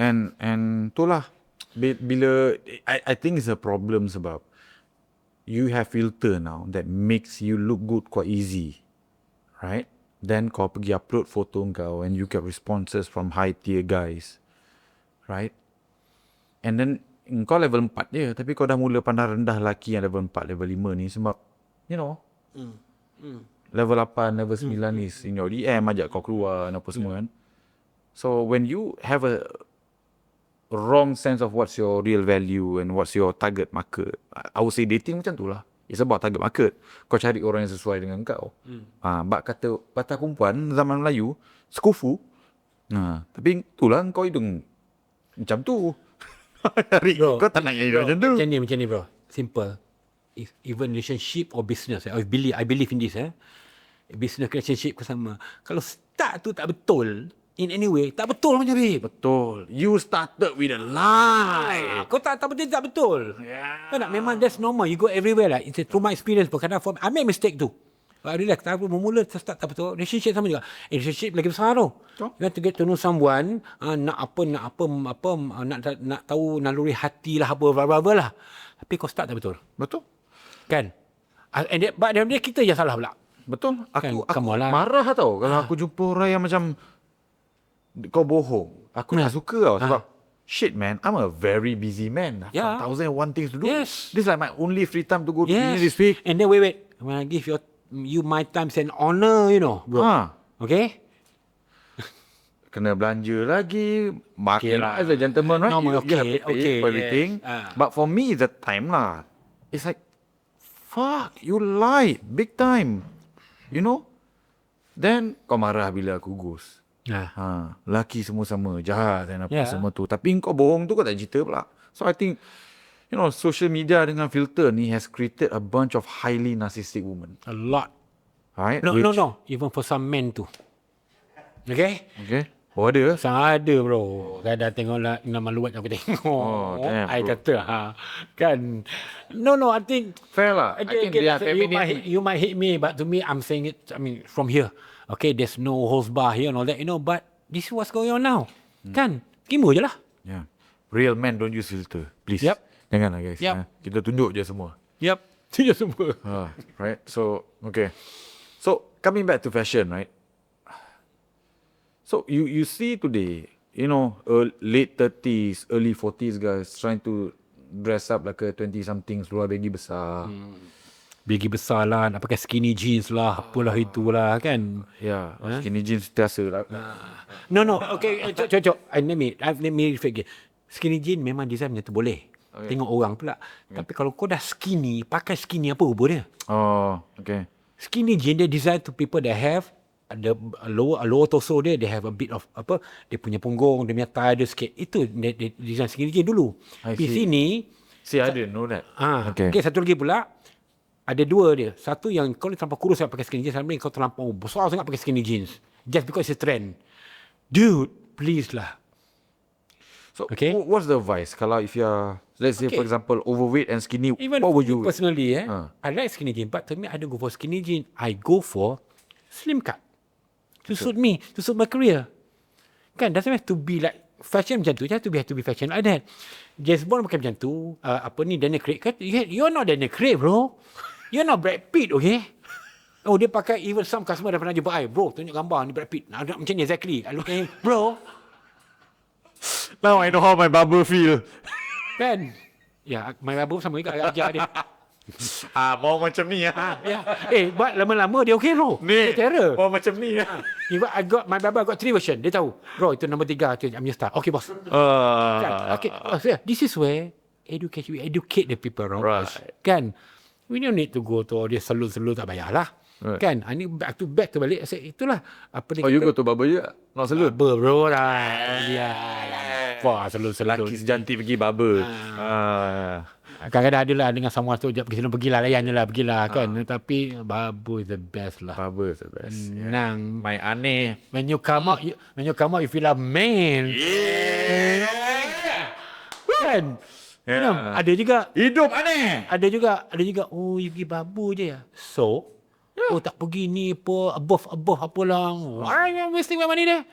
itulah bila I think it's a problem sebab you have filter now that makes you look good quite easy, right? Then kau pergi upload foto kau and you get responses from high tier guys, right? And then kau level 4 je, tapi kau dah mula pandang rendah lelaki yang level 4, level 5 ni sebab level 8, level 9 ni in your DM ajak kau keluar dan apa semua kan. So when you have a wrong sense of what's your real value and what's your target market, I would say dating macam tu lah. It's about target market. Kau cari orang yang sesuai dengan kau. Bak kata patah perempuan zaman Melayu, sekufu. Tapi itulah kau hidung macam tu. Bro, kau tak nak hidung macam tu. Macam ni bro. Simple. Even relationship or business, I believe in this. Business relationship ke sama. Kalau start tu tak betul, in any way, tak betul macam ni. Betul. You started with a lie. Kau tak betul, tak betul. Yeah. Kau nak memang that's normal. You go everywhere lah. It's through my experience. Kadang I make mistake tu. I relax. Tapi bermula start tak betul. Relationship sama juga. Relationship lagi besar tu. You have to get to know someone. Nak tahu naluri hati lah apa lah. Tapi kau start tak betul. Betul. Kan? But dia kita je salah pula. Betul. Aku lah. marah tau kalau aku jumpa orang yang macam kau bohong. Aku tak suka tau sebab shit man, I'm a very busy man. I've got 1,001 things to do. Yes. This is like my only free time to go to dinner this week. And then wait. When I give you my time, it's an honor, bro. Okay? Kena belanja lagi, makan lah. As a gentleman, right? Normal, you have to pay for everything. But for me, the time lah. It's like, fuck, you lied, big time. Then, kau marah bila aku ghost. Lelaki semua sama, jahat dan apa semua tu. Tapi kau bohong tu kau tak cerita pula. So I think, social media dengan filter ni has created a bunch of highly narcissistic women. A lot. Right? No. Even for some men too. Okay? Oh ada? Ada bro. Kadang tengok lah nama luat aku tengok. Damn, I kata kan. No, I think fair lah. I think they are feminine. You might hate me, but to me I'm saying it, from here. Okay, there's no host bar here and all that, but this is what's going on now. Kan? Kimo je lah. Yeah. Real men don't use filter. Please. Yep. Janganlah guys. Kita tunjuk je semua. Yep. Tunjuk semua. Right. So, okay. So coming back to fashion, right? So you see today, late 30s, early 40s guys trying to dress up like a 20-something, seluar bagi besar. Bagi besar lah, nak pakai skinny jeans lah, apalah itulah kan. Yeah, skinny jeans biasa lah. No, okay, cocok. Let me reflect again. Skinny jeans memang design macam tu boleh. Okay. Tengok orang pula. Okay. Tapi kalau kau dah skinny, pakai skinny apa hubung dia? Oh, okay. Skinny jeans dia design to people that have the lower torso dia, they have a bit of dia punya punggung, dia punya thigh ada sikit. Itu dia design skinny jeans dulu. Di sini I didn't know that. Okay, satu lagi pula ada dua dia. Satu yang kau ni terlampau kurus sangat pakai skinny jeans, sama kau terlampau besar sangat pakai skinny jeans. Just because it's a trend. Dude, please lah. So, what's the advice? Kalau if you're, let's say for example, overweight and skinny, even what would you? Personally, I like skinny jeans, but to me, I don't go for skinny jeans. I go for slim cut. To suit me, to suit my career. Kan, doesn't have to be like fashion macam tu. Just have to be fashion like that. James Bond pakai macam tu. Daniel Craig. You're not Daniel Craig, bro. You're not Brad Pitt, okay? Oh, dia pakai, even some customer dah pernah jumpa I. Bro, tunjuk gambar ni Brad Pitt. Nak macam ni exactly. I look at him, bro. Now I know how my barber feel. Kan? Ya, my barber sama juga ajar dia. Mau macam ni ya. Buat lama-lama dia okay, bro. Ni, terror. mau macam ni ya. My barber got 3 version. Dia tahu. Bro, itu nombor 3. I'm your star. Okay, boss. Kan? Okay. This is where we educate the people around us. Kan? We don't need to go to dia salon-salon, tak payahlah. Right. Kan? Ini back to balik. Itulah. You go to barber je? Not salon? Barber, bro. Wah, salon-salon. Lelaki sejantik pergi barber. Kadang-kadang ada lah dengan someone tu, pergilah layan je lah, pergilah kan. Tapi barber is the best lah. Barber is the best. Senang. My aneh. When you come out, you feel like man. Yeah. Kan? Ada juga hidup aneh. Ada juga you pergi barber je ya. So tak pergi ni apa above apalah. Why am I wasting my money there?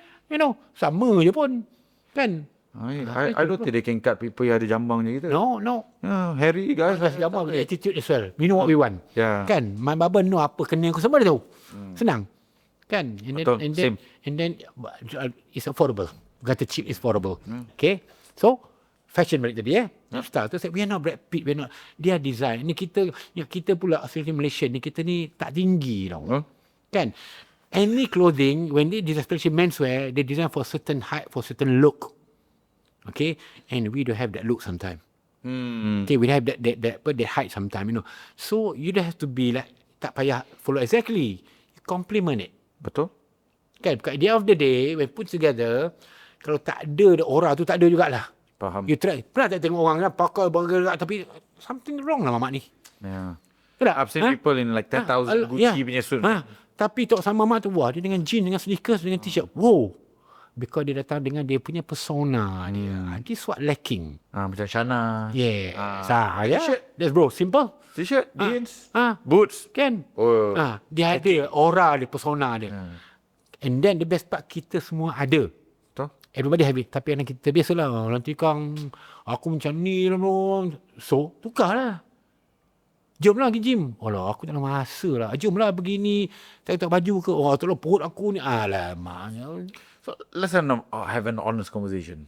Sama je pun. Kan? I don't think they can cut people yang ada jambang je gitu. No. Harry guys. Jambang attitude as well. We know what we want. Yeah. Kan? My barber know apa kena aku semua dia tahu. Senang. Kan? And then it's affordable. Kata cheap is affordable. Okay? So fashion balik tadi style tu we are not Brad Pitt, we are not, dia design ni kita pula asli Malaysia ni, kita ni tak tinggi tau. Kan, any clothing when they design, especially menswear, they design for certain height, for certain look. Okay, and we don't have that look sometimes. Okay, we have that height sometimes, so you don't have to be like tak payah follow exactly, you complement it. Betul. Kan, at the end of the day when put together, kalau tak ada aura tu tak ada jugalah. Faham. You try. Pernah tak tengok orang pakai bergerak tapi something wrong lah mamak ni. Yeah. Pernah? I've seen people in like 10,000 Gucci punya suit. Tapi tok sama mamak tu, wah, dia dengan jeans, dengan sneakers, dengan t-shirt. Wow. Because dia datang dengan dia punya persona dia. This what lacking. Macam Shana. Yeah. T-shirt. That's bro, simple. T-shirt, jeans, boots. Kan? Dia ada aura dia, persona dia. And then the best part, kita semua ada. Everybody have it. Tapi anak kita biasalah. Nanti kang, aku macam ni lah bro. So, tukarlah. Jomlah pergi gym. Alah, aku tak ada masa lah. Jomlah begini. Tak baju ke. Oh, tolong perut aku ni. Alamak. So, let's have an honest conversation.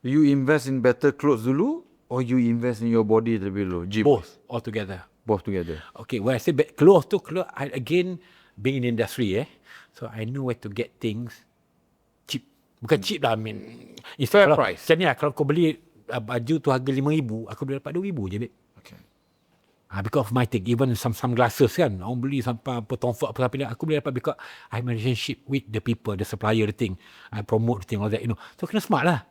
Do you invest in better clothes dulu? Or you invest in your body terlebih dulu? Gym? Both. All together. Both together. Okay, when I say clothes, I, again, being in the industry, so I know where to get things cheap. Bukan cheap lah, I mean. Fair price. Macam ni lah, kalau kau beli baju tu harga RM5,000, aku boleh dapat RM2,000 je, babe. Okay. Because of my thing, even some glasses kan, orang beli sampai tomfort apa sampai aku boleh dapat because I have a relationship with the people, the supplier, the thing. I promote the thing, all that, So, kena smart lah.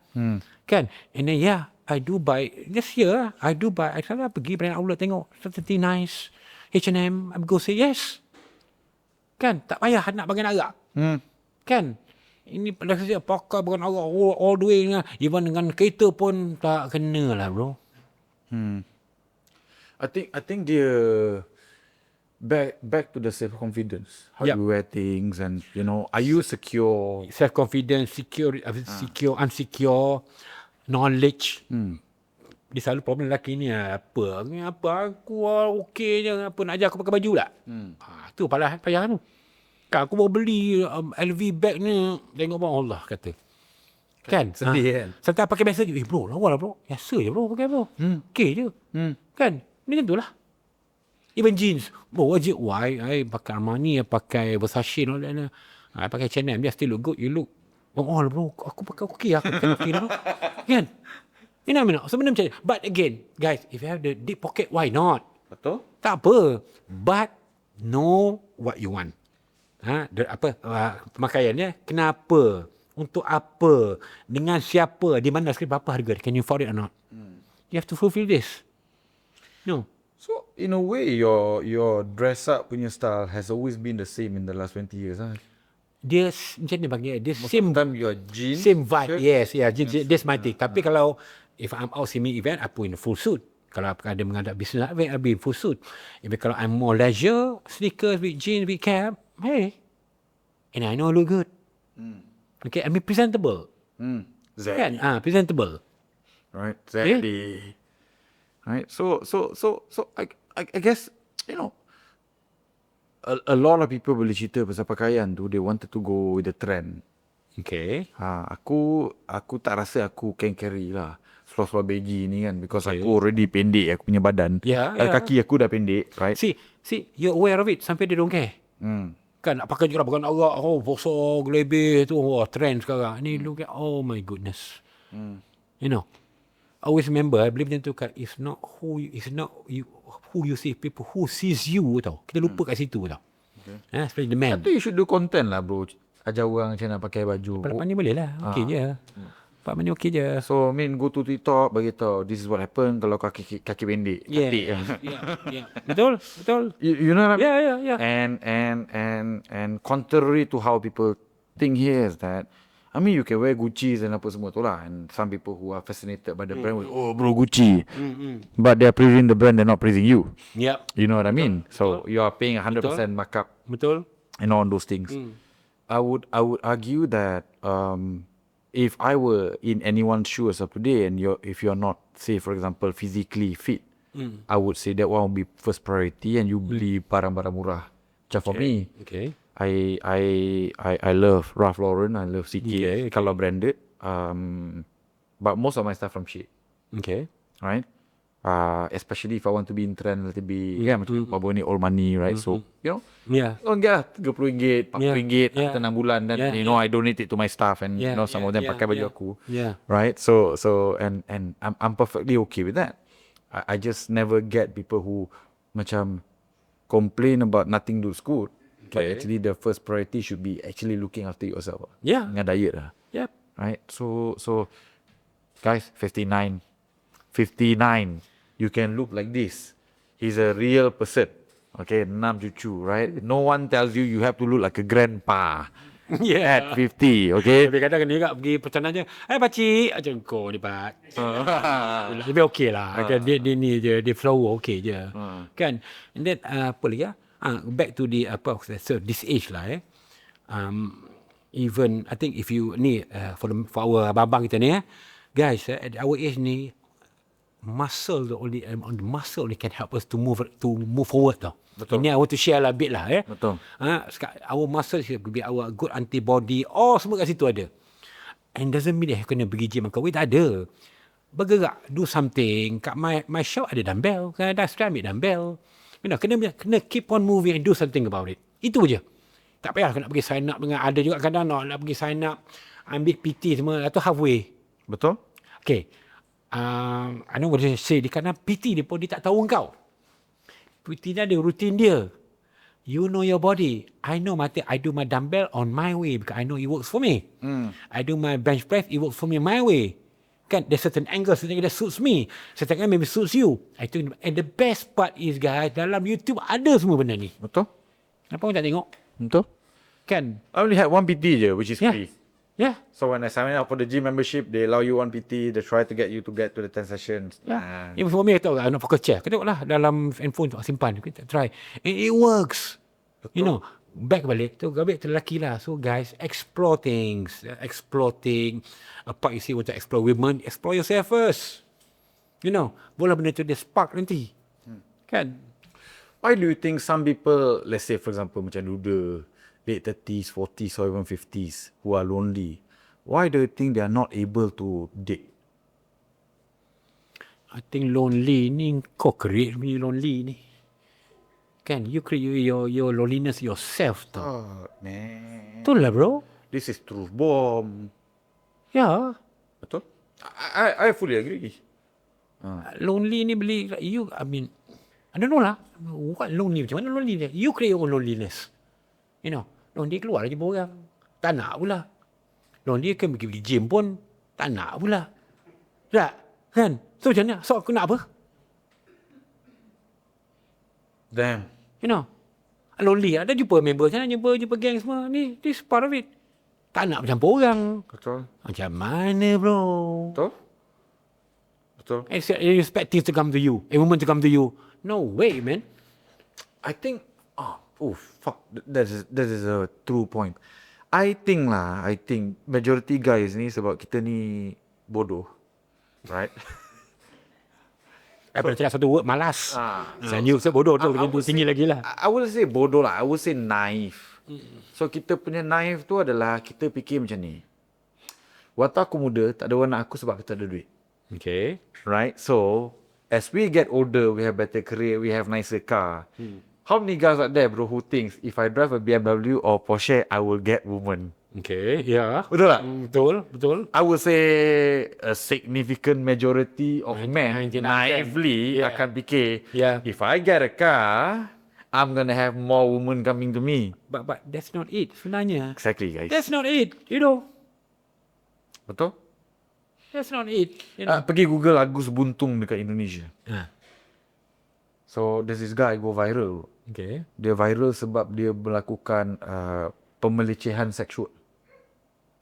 Kan? And then, I do buy, this year, I selalu pergi brand outlet tengok, something nice, H&M, I go say yes. Kan? Tak payah nak bagi arak. Kan? Ini pada saya pakai bukan arak all the way. Even dengan kereta pun tak kena lah, bro. I think dia back to the self-confidence. How you wear things and, are you secure? Self-confidence, secure, unsecure, knowledge. dia selalu problem lelaki ni apa aku okey je, apa nak ajar aku pakai baju tak? Tu payah tu. Kan aku baru beli LV bag ni, tengok bang Allah kata. Kan? Sedih kan? Sometimes pakai biasa je. Bro, lawa lah bro. Biasa je bro pakai bro. Okey je. Kan? Ni macam tu lah. Even jeans. Bro, wajib. Why? I pakai Armani, I pakai Versace, I pakai Chanel. Dia still look good. You look, oh lah bro, aku pakai okey. Aku pakai okey lah bro. Kan? You know what I mean? Sebenarnya macam ni. But again, guys, if you have the deep pocket, why not? Betul? Tak apa. But know what you want. Pemakaiannya, kenapa? Untuk apa? Dengan siapa? Di mana sekali? Berapa harga? Can you afford it or not? You have to fulfill this. No. So in a way, your dress up punya style has always been the same in the last 20 years. Dia macam ni bagi dia same Sometimes your jeans, same vibe. shirt. Yes, yeah, that's my thing. Tapi kalau if I'm out semi event, I put in a full suit. Kalau ada menghadap business event, I'll be in full suit. Kalau I'm more leisure, sneakers with jeans, with cap, hey, and I know I look good. Okay, I mean presentable. Exactly. Kan? Presentable. Right, exactly. Right, so I guess, you know, a lot of people boleh cerita pasal pakaian tu, they wanted to go with the trend. Okay. Aku tak rasa aku can carry lah seluar-seluar baggy ni kan, because aku already pendek aku punya badan. Kaki aku dah pendek, right? See, you're aware of it sampai they don't care. Kan nak pakai juga pakai agak bosok lebih tu, trend sekarang. Ni look at, oh my goodness. You know. Always remember, I believe macam tu kan, it's not who you see, people who sees you tau. Kita lupa kat situ tau. Especially the man. Tapi you should do content lah bro. Ajar orang macam nak pakai baju. Pak ni boleh lah. Okey je. Pak ni okey je. So, go to TikTok, bagi tahu this is what happen kalau kaki pendek. Yeah. Betul. You know what I mean? Yeah. And contrary to how people think here is that, I mean, you can wear Gucci and apa semua tu lah. And some people who are fascinated by the brand will, oh bro, Gucci. But they are praising the brand, they're not praising you. Yep. You know what I mean? So, you are paying 100% markup. Betul. And all those things. I would argue that if I were in anyone's shoes of today, and if you're not, say for example, physically fit, I would say that one would be first priority, and you beli barang-barang murah. Macam for me, I love Ralph Lauren, I love CK, kalau branded, but most of my stuff from Shein. Okay. Right? Especially if I want to be in trend a little bit, kan, macam apa ni, old money, right? So, you know, orang get lah RM30, RM40 after 6 bulan, dan you know, I donate it to my staff, and you know, some of them pakai baju aku, right? So and I'm perfectly okay with that. I just never get people who macam complain about nothing to school, but actually the first priority should be actually looking after yourself. Dengan diet lah. Right? So guys, 59, you can look like this. He's a real person. Okay, 6 cucu, right? No one tells you have to look like a grandpa at 50, okay? Tapi kadang dia agak pergi pesanan je, pakcik, macam kau ni pak. Lebih okey lah. Dia ni je, dia flow okey je. Kan? And then, apa lagi back to the, so this age lah even, I think if you, ni, for our abang kita ni, guys, at our age ni, muscle only can help us to move forward tau. Betul. Ini I want to share a bit lah Betul. Our muscle should be our good antibody, semua kat situ ada. And doesn't mean that kena pergi gym makan weight, tak ada. Bergerak, do something. Kat my shop ada dumbbell, kan ada strap ambil dumbbell. You know, kena keep on moving and do something about it. Itu je. Tak payah nak pergi sign up dengan, ada juga kadang nak pergi sign up ambil PT semua atau halfway. Betul? Okay. I know what they say, kerana PT dia pun dia tak tahu kau. PT dia ada rutin dia. You know your body. I know I do my dumbbell on my way because I know it works for me. I do my bench press, it works for me my way. Kan, there's certain angles that suits me. Certain angle maybe suits you. And the best part is, guys, dalam YouTube ada semua benda ni. Betul? Kenapa orang tak tengok? Betul? Kan? I only had one PT je, which is free. Yeah. So when I sign up for the gym membership, they allow you one PT. They try to get you to get to the 10 sessions. Even for me, I tahu nak focus chair. Kau tengoklah dalam handphone tu, simpan. Kita try. And it works. Betul. You know, back balik. Tu balik tu lelaki lah. So guys, explore things. Exploring. Apart you see want to explore women, explore yourself first. Bola benda tu dia spark nanti. Kan? Why do you think some people, let's say for example macam duda, late 30s, 40s or even 50s who are lonely, why do you think they are not able to date? I think lonely ni kau create punya lonely ni. Kan? You create your loneliness yourself tau. Oh, man. Betul lah bro. This is truth bomb. Ya. Betul? I fully agree. Lonely ni beli you, I mean, I don't know lah. What lonely? Macam mana lonely dia? You create your own loneliness. Lonely keluar lagi orang. Tak nak pula. Lonely kan pergi gym pun tak nak pula. Tak? Kan? So macam mana? So aku nak apa? Damn. Lonely. Ada jumpa member sana, jumpa gang semua. This part of it. Tak nak bercampur orang. Betul. Macam mana bro? Betul. You expect things to come to you. A woman to come to you. No way, man. I think, fuck, that is a true point. I think majority guys ni sebab kita ni bodoh, right? Apa cakap satu word malas. Dan you bodoh tu lebih tinggi lagi lah. I would say bodoh lah. I would say naive. So kita punya naive tu adalah kita fikir macam ni. Waktu aku muda, tak ada orang nak aku sebab kita ada duit. Okay. Right? So, as we get older, we have better career, we have nicer car. How many guys out there, bro, who thinks if I drive a BMW or Porsche, I will get woman? Okay, ya. Betul tak? Betul. I would say a significant majority of men naively akan fikir, if I get a car, I'm gonna have more women coming to me. But that's not it sebenarnya. Exactly, guys. That's not it, Betul? That's not it. Pergi Google Agus Buntung dekat Indonesia. So, there's this guy go viral. Okay. Dia viral sebab dia melakukan pemelecehan seksual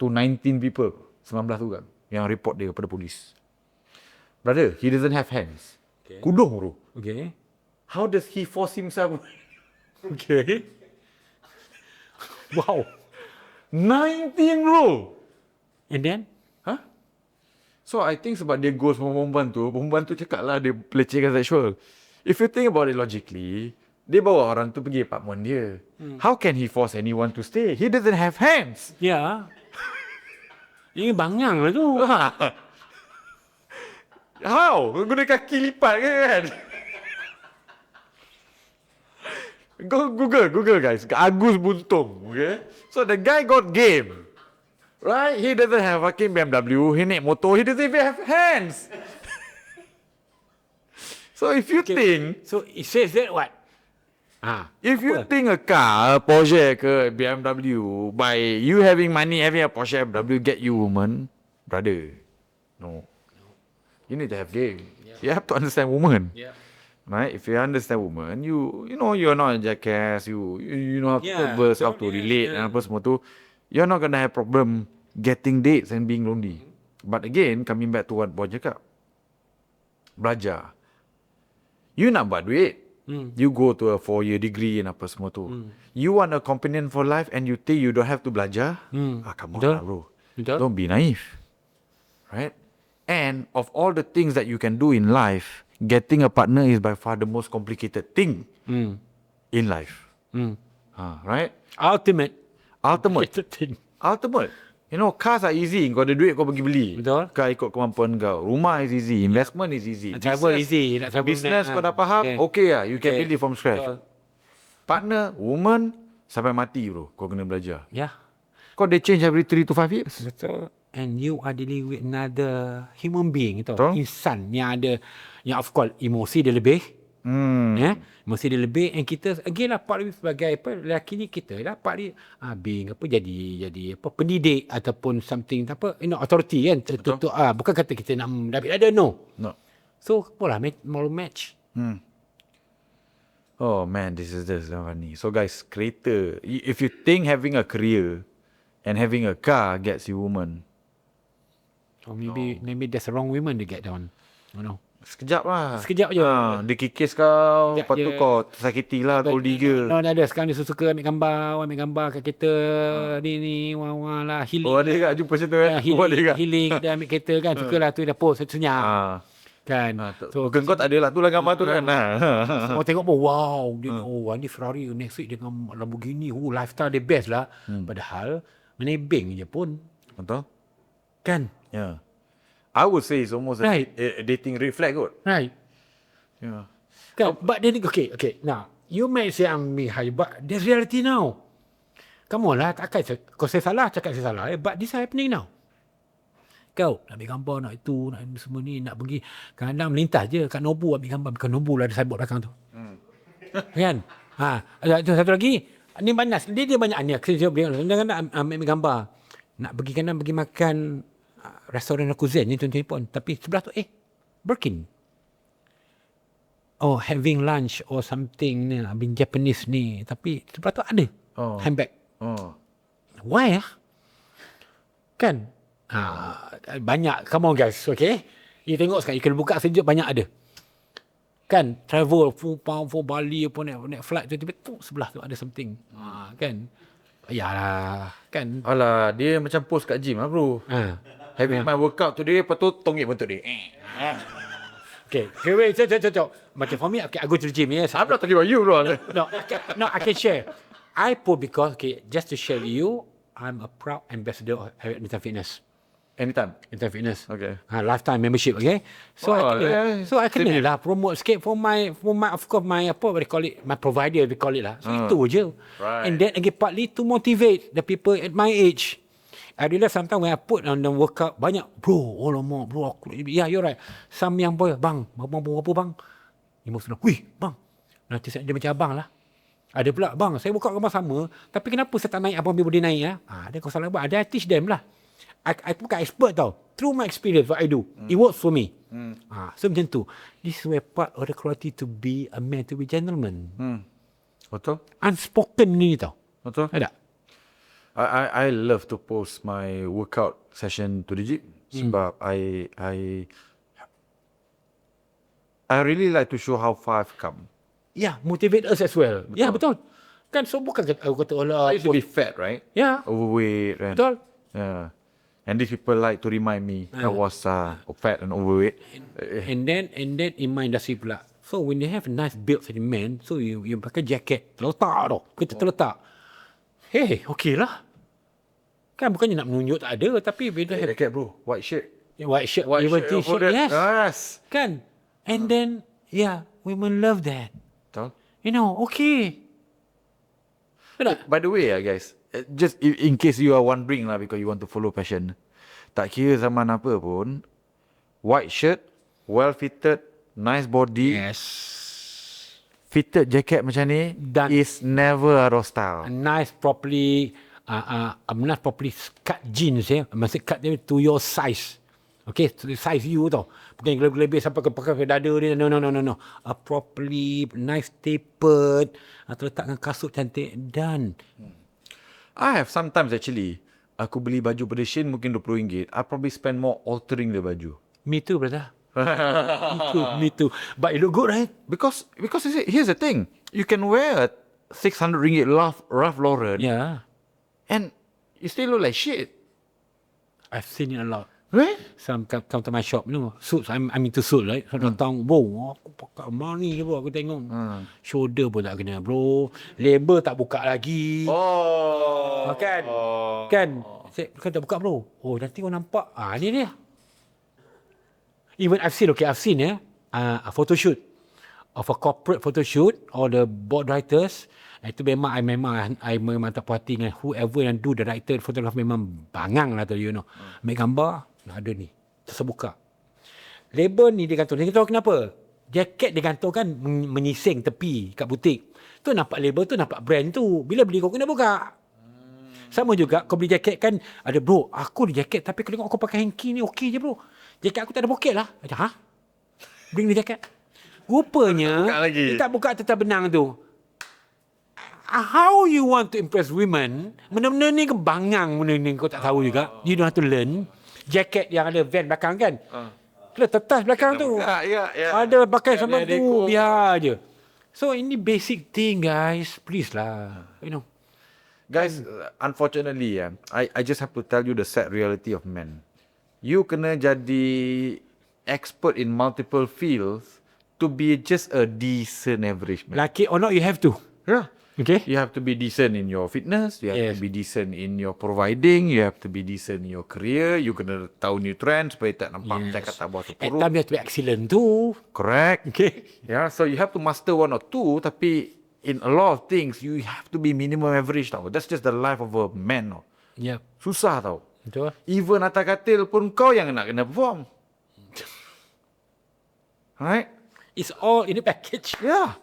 to 19 people, 19 orang yang report dia kepada polis. Brother, he doesn't have hands. Okay. Kudung bro. Okay. How does he force himself? Okay. Wow. 19 bro. And then? So I think sebab dia go sama perempuan tu cakap lah dia pelecehan seksual. If you think about it logically, dia bawa orang tu pergi apartment dia. How can he force anyone to stay? He doesn't have hands. Ya. Ini bangang lah tu. How? Guna kaki lipat ke kan? Go Google guys. Agus Buntung, okay? So the guy got game. Right? He doesn't have fucking BMW, he naik motor, he doesn't even have hands. So if you think... So it says that what? If you think a car, a Porsche ke BMW, by you having money, having a Porsche BMW get you woman, brother, no. You need to have game. You have to understand woman. Right? If you understand woman, you know you're not a jackass, you know how to converse, how to relate and apa semua tu. You're not gonna have problem getting dates and being lonely. But again, coming back to what Bon cakap, belajar. You nak buat duit, you go to a 4-year degree and apa semua tu. You want a companion for life and you think you don't have to belajar? Come on lah bro. Don't be naive. Right? And of all the things that you can do in life, getting a partner is by far the most complicated thing in life. Right? Ultimate. You know, cars are easy. Kau ada duit, kau pergi beli. Betul. Kau ikut kemampuan kau. Rumah is easy. Investment is easy. Travel easy. Nak travel business kau dah faham, okay lah. You can build it from scratch. Betul. Partner, woman, sampai mati bro. Kau kena belajar. Yeah. Kau they change every 3 to 5 years. Betul. And you are dealing with another human being. Betul. Insan yang ada, yang of course, emosi dia lebih. Emosi dia lebih. And kita, again lah, part sebagai lelaki ni, kita lah part dia, being apa, jadi apa, pendidik ataupun something, apa, authority kan. Bukan kata kita nak dapat ada, no. So, apalah, mau match. Oh man, this is funny. So guys, creator, if you think having a career and having a car gets you woman, or maybe there's a wrong women to get down. I don't know. Sekejap lah. Sekejap je. Dia kikis kau, Sekejap lepas tu je. kau tersakiti lah, gold digger. No, ada. Sekarang dia suka ambil gambar kat kereta, ni, wah lah, healing. Oh, ada kat jumpa macam tu kan? Healing, dia ambil kereta kan, suka lah tu, dia post, senyap. Kan. So kau tak ada lah tu lah gambar tu kan. Orang tengok pun wow, dia ni Ferrari, next week dengan Lamborghini, lifestyle dia best lah. Padahal menebeng je pun. Betul? Kan. Yeah. I would say it's almost a dating red flag kot. Right. Yeah. Kan. But then okay. Now, you might say I'm high, but there's reality now. Come on lah, takkan kau saya salah, cakap saya salah. But this is happening now. Kau nak ambil gambar, nak itu, nak semua ni, nak pergi. Kadang-kadang melintas je kat Nobu ambil gambar. Bukan Nobu lah, ada signboard belakang tu. Kan? Satu lagi, ni banyak. Dia banyak ni. Kadang-kadang nak ambil gambar. Nak pergi kadang pergi makan restoran Kuzen ni tuan-tuan pun. Tapi sebelah tu, Birkin. Oh, having lunch or something ni, abang Japanese ni. Tapi sebelah tu ada handbag. Why Kan? Banyak. Come on guys, okay? You tengok sekarang, you kena buka sejuk, banyak ada. Kan? Travel, for Bali pun naik flight tu, sebelah tu ada something. Kan? Yalah. Kan? Alah, dia macam post kat gym lah bro. Having my workout today, lepas tu tonggik bentuk dia. Okay, wait, cok. Macam for me, okay, I go to the gym, yes. I'm not talking about you bro. No, I can share. I put because, okay, just to share with you, I'm a proud ambassador of Anytime Fitness. Anytime Fitness. Okay. Lifetime membership, okay? So I can lah promote sikit for my of course my what they call it, my provider we call it lah. So itu je. Right. And then again partly to motivate the people at my age. I realize sometimes when I put on the workout banyak bro, aku you're right. Some yang boy, bang, berapa bang? Ni maksudnya, wih, bang. Nanti dia macam abang lah. Ada pula, bang, saya workout gambar sama, tapi kenapa saya tak naik abang boleh naik ya? Ada kau salah abang. Ada I teach them lah. I bukan expert tau. Through my experience, what I do. It works for me. So macam tu. This is where part of the quality to be a man, to be gentleman. Betul? Unspoken ni tau. Betul? Ada? I love to post my workout session to the gym. Sebab I really like to show how far I've come. Yeah, motivate us as well. Ya, yeah, betul. Kan so bukan aku kata I used to be fat, right? Yeah. Overweight. Right? Betul. Yeah. And these people like to remind me I was fat and overweight. And then in my industry pula. So when they have a nice build for the man, so you pakai jacket, terletak tau. Kita terletak. Hey, okay lah. Kan bukannya nak menunjuk tak ada, tapi bila have jacket bro, white shirt. White shirt, even t-shirt, yes. Kan? And then, yeah, women love that. Betul. You know, okay. By the way, guys, just in case you are wondering lah, because you want to follow passion, tak kira zaman apa pun, white shirt, well fitted, nice body, Yes. fitted jacket macam ni is never out of style. A nice properly cut jeans mesti cut dia to your size. Okay, to the size you tau. Bukan gelap-gelap sampai ke pakai dada dia. No. A properly nice tapered, terletakkan kasut cantik dan I have sometimes actually, aku beli baju pada Shein mungkin RM20. I probably spend more altering the baju. me too, brother. me too. But it look good, right? Because here's the thing. You can wear a RM600 Ralph Lauren Yeah. and you still look like shit. I've seen it a lot. Right? Some come to my shop, you know, suits. I'm into suit, right? So datang, bro, aku pakai money je bro, aku tengok. Shoulder pun tak kena, bro. Label tak buka lagi. Kan? Kan? Saya tak buka, bro. Oh, nanti orang nampak. Ni dia. Even I've seen a photo shoot of a corporate photo shoot or the board writers. Itu memang I memang tak puas hati dengan whoever yang do the writer photograph memang bangang lah tu, you know. Ambil gambar, ada ni. Terbuka. Label ni dia gantung. Dia tahu kenapa? Jaket dia gantung kan menyising tepi kat butik. Tu nampak label tu, nampak brand tu. Bila beli kau kena buka. Sama juga kau beli jaket kan, ada bro, aku ada jaket tapi kalau tengok aku pakai hanky ni okey je bro. Jaket aku tak ada poket lah. Bring the jaket. Rupanya dia tak buka tetap benang tu. How you want to impress women? Benda-benda ni kebangang, benda ni kau tak tahu juga. You don't have to learn. Jaket yang ada van belakang kan. Kalau tetas belakang tu. Ada pakai sama tu, biar je. So ini basic thing guys. Please lah. You know. Guys, unfortunately, I just have to tell you the sad reality of men. You kena jadi expert in multiple fields to be just a decent average man. Like it or not, you have to. Yeah. Okay. You have to be decent in your fitness. You have Yes. to be decent in your providing. You have to be decent in your career. You kena tahu new trend supaya tak nampak macam kata bawah At terpuruk. times you have to be excellent too. Correct. Okay. Yeah, so you have to master one or two, tapi in a lot of things, you have to be minimum average tau. That's just the life of a man tau. Yep. Susah tau. Betul. Even atas katil pun kau yang nak kena perform. Right? It's all in the package. Yeah.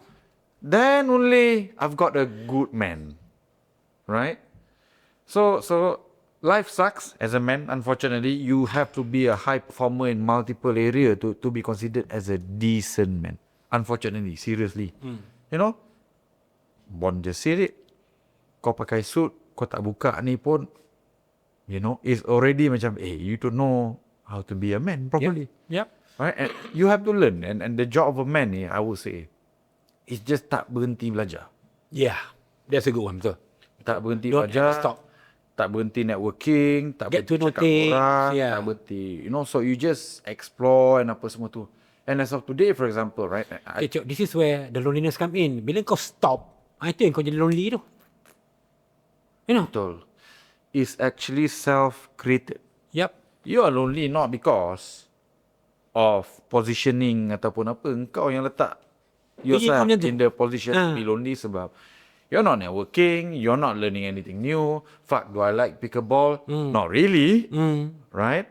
Then only I've got a good man. Right? So life sucks as a man. Unfortunately, you have to be a high performer in multiple area to be considered as a decent man. Unfortunately, seriously. You know? Bon just said it. Kau pakai suit, kau tak buka ni pun, you know, it's already macam, you don't know how to be a man properly. Yep. Right? And you have to learn. And the job of a man ni, I would say, is just tak berhenti belajar. Yeah. That's a good one. Betul. Tak berhenti Don't belajar. ever stop. Tak berhenti networking. Tak Get berhenti to know cakap things, orang. yeah. Tak berhenti. You know, so you just explore and apa semua tu. And as of today, for example, right? Okay, Cok, this is where the loneliness come in. Bila kau stop, itu yang kau jadi lonely tu. You know? Betul. It's actually self-created. Yep. You are lonely not because of positioning ataupun apa. Engkau yang letak yourself macam tu. in the position to be lonely sebab you're not networking, you're not learning anything new. Fuck, do I like pickleball? Not really. Right?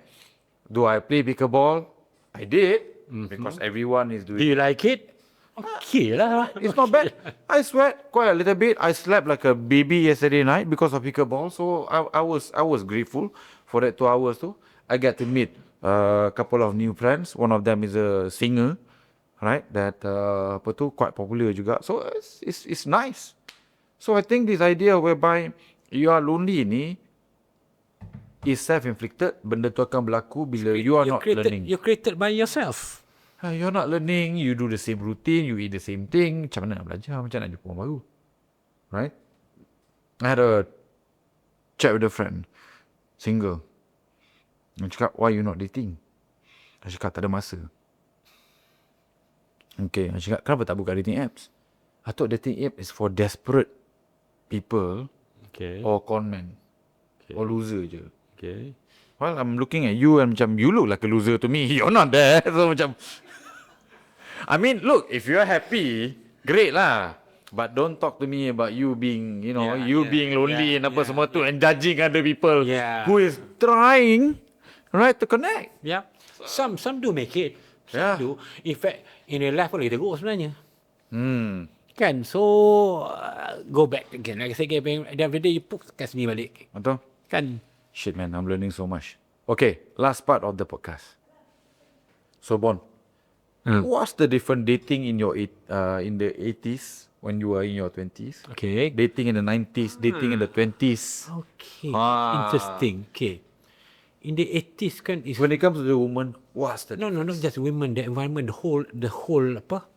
Do I play pickleball? I did. Because everyone is Do doing. you like it? Okay lah. It's not bad. I sweat quite a little bit. I slept like a baby yesterday night because of pickleball. So I was grateful for that 2 hours too. I get to meet a couple of new friends. One of them is a singer, right? That apa tu, quite popular juga. So it's nice. So I think this idea whereby you are lonely ni is self-inflicted. Benda tu akan berlaku bila you are not learning. You're created by yourself. You're not learning, you do the same routine, you eat the same thing. Macam mana nak belajar? Macam nak jumpa orang baru? Right? I had a chat with a friend, single. Dia cakap, why you not dating? Dia cakap, tak ada masa. Okay, dia cakap, kenapa tak buka dating apps? I thought dating app is for desperate people Okay. or con men. Or loser je. Okay. Well, I'm looking at you and macam, you look like a loser to me. You're not there. So macam, I mean, look, if you're happy, great lah. But don't talk to me about you being, you know, being lonely and apa semua tu and judging other people who is trying, right, to connect. Yeah. Some do make it. Some do. In fact, in real life pun kita go sebenarnya. Kan? So, go back again. Like I said, at the end of the day, you put kat sini balik. Betul? Kan? Shit man, I'm learning so much. Okay, last part of the podcast. So Bon, what's the different dating in your in the 80s when you were in your 20s? Okay. Dating in the 90s, dating in the 20s. Okay. Interesting. Okay. In the 80s kan is When it comes to the woman, what's the no, not just women, the environment, the whole apa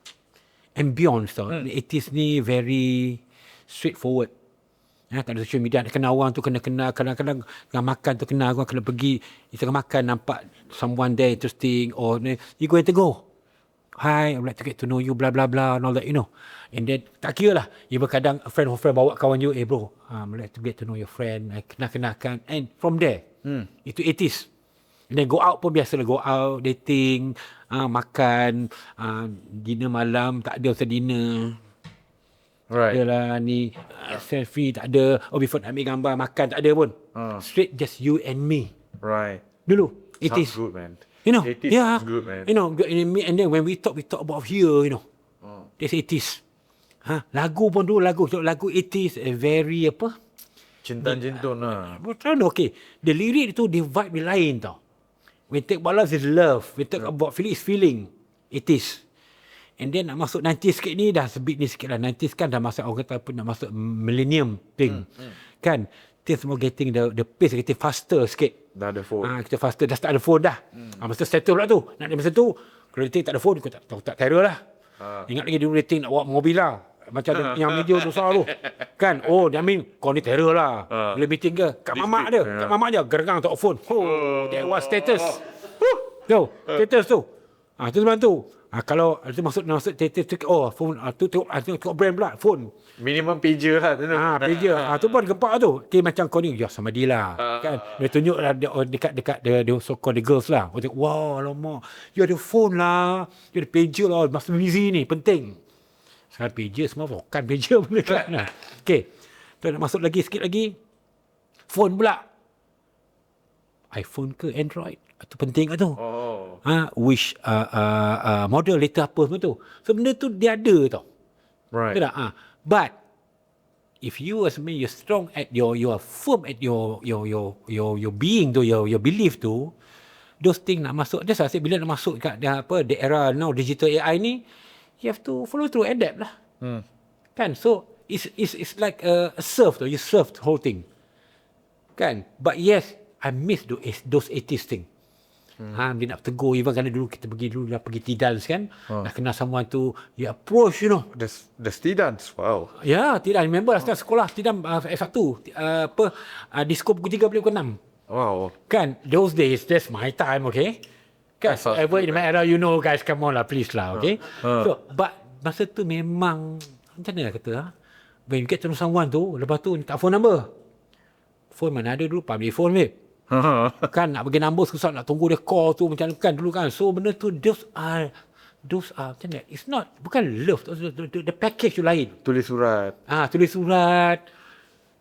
ambience tau. The 80s ni very straightforward. Tak ada social media, nak kenal orang tu kena kenal, kadang-kadang tengah makan tu kenal orang, kena pergi tengah makan nampak someone there interesting or you going to go. Hi, I would like to get to know you, blah blah blah and all that, you know. And then tak kira lah, even kadang a friend of friend bawa kawan you, bro, I would like to get to know your friend, kenal-kenalkan, and from there, itu 80s. And then go out pun biasalah, go out, dating, makan, dinner malam, tak ada usah dinner. right? Adalah ni selfie tak ada. Before nak ambil gambar makan tak ada pun. Straight just you and me. Right. Dulu. It Sounds is. good, man. You know. 80s Yeah. sounds good, man. You know. And then when we talk about here. You know. That's 80s. Lagu pun dulu lagu 80s very apa? Cinta-cintun lah. Betul okay. The lirik tu the vibe dia lain tau. We talk about love is love. We talk about feeling is feeling. 80s. And then nak masuk 90s sikit ni dah sebit ni sikit lah. 90s kan dah masuk orang kata apa nak masuk millennium thing. Kan? Things more getting the pace getting faster sikit. Dah ada phone. Kita faster dah start ada phone dah. Masa settle pula tu. Nak masa tu kalau dating tak ada phone kau tak terror lah. Ingat lagi dulu dating nak bawa mobil lah. Macam yang video tu besar tu. Kan? Oh, dia mean kau ni terror lah. Bila meeting ke? Kat mamak dia. Kat mamak dia. Gergang tak phone. Oh, that was status. Tu. Status tu. Tu sembang tu. Kalau tu masuk phone, tu tengok brand pula, phone. Minimum pager lah tu. Pager. Tu pun gempak tu. Macam kau ni, ya sama dia lah. Kan? Dia tunjuk lah dekat dia so-called the girls lah. Dia tengok, wah alamak, you ada phone lah. You ada pager lah. Must be busy ni, penting. Sekarang pager semua bukan pager pun dekat lah. Okay. Tu nak masuk lagi, sikit lagi. Phone pula. iPhone ke Android? Itu penting ke tu? Which model later apa semua tu. So benda tu dia ada tau. Right. Betul tak? But if you as me, you're strong at you are firm at your being tu, your belief tu, those things nak masuk. That's why I say bila nak masuk kat the era now digital AI ni, you have to follow through, adapt lah. Kan? So it's like a surf tu, you surf the whole thing. Kan? But yes, I miss those 80s thing. Dia nak tegur, even kerana dulu kita pergi tea dance kan, nak kenal someone tu, you approach, The tea dance, wow. Ya, tea dance. Remember last time sekolah tea dance F1, disco pukul 3 pukul 6. Wow. Kan, those days, that's my time, okay? Kan, ever in my era, guys, come on lah, please lah, okay? So, but masa tu memang, macam mana lah kata, when you get to know someone tu, lepas tu tak phone number. Phone mana ada dulu, public phone, babe. Kan nak bagi number susah, nak tunggu dia call tu macam kan dulu kan. So benda tu those are macam mana, it's not, bukan love, the package tu lain. Tulis surat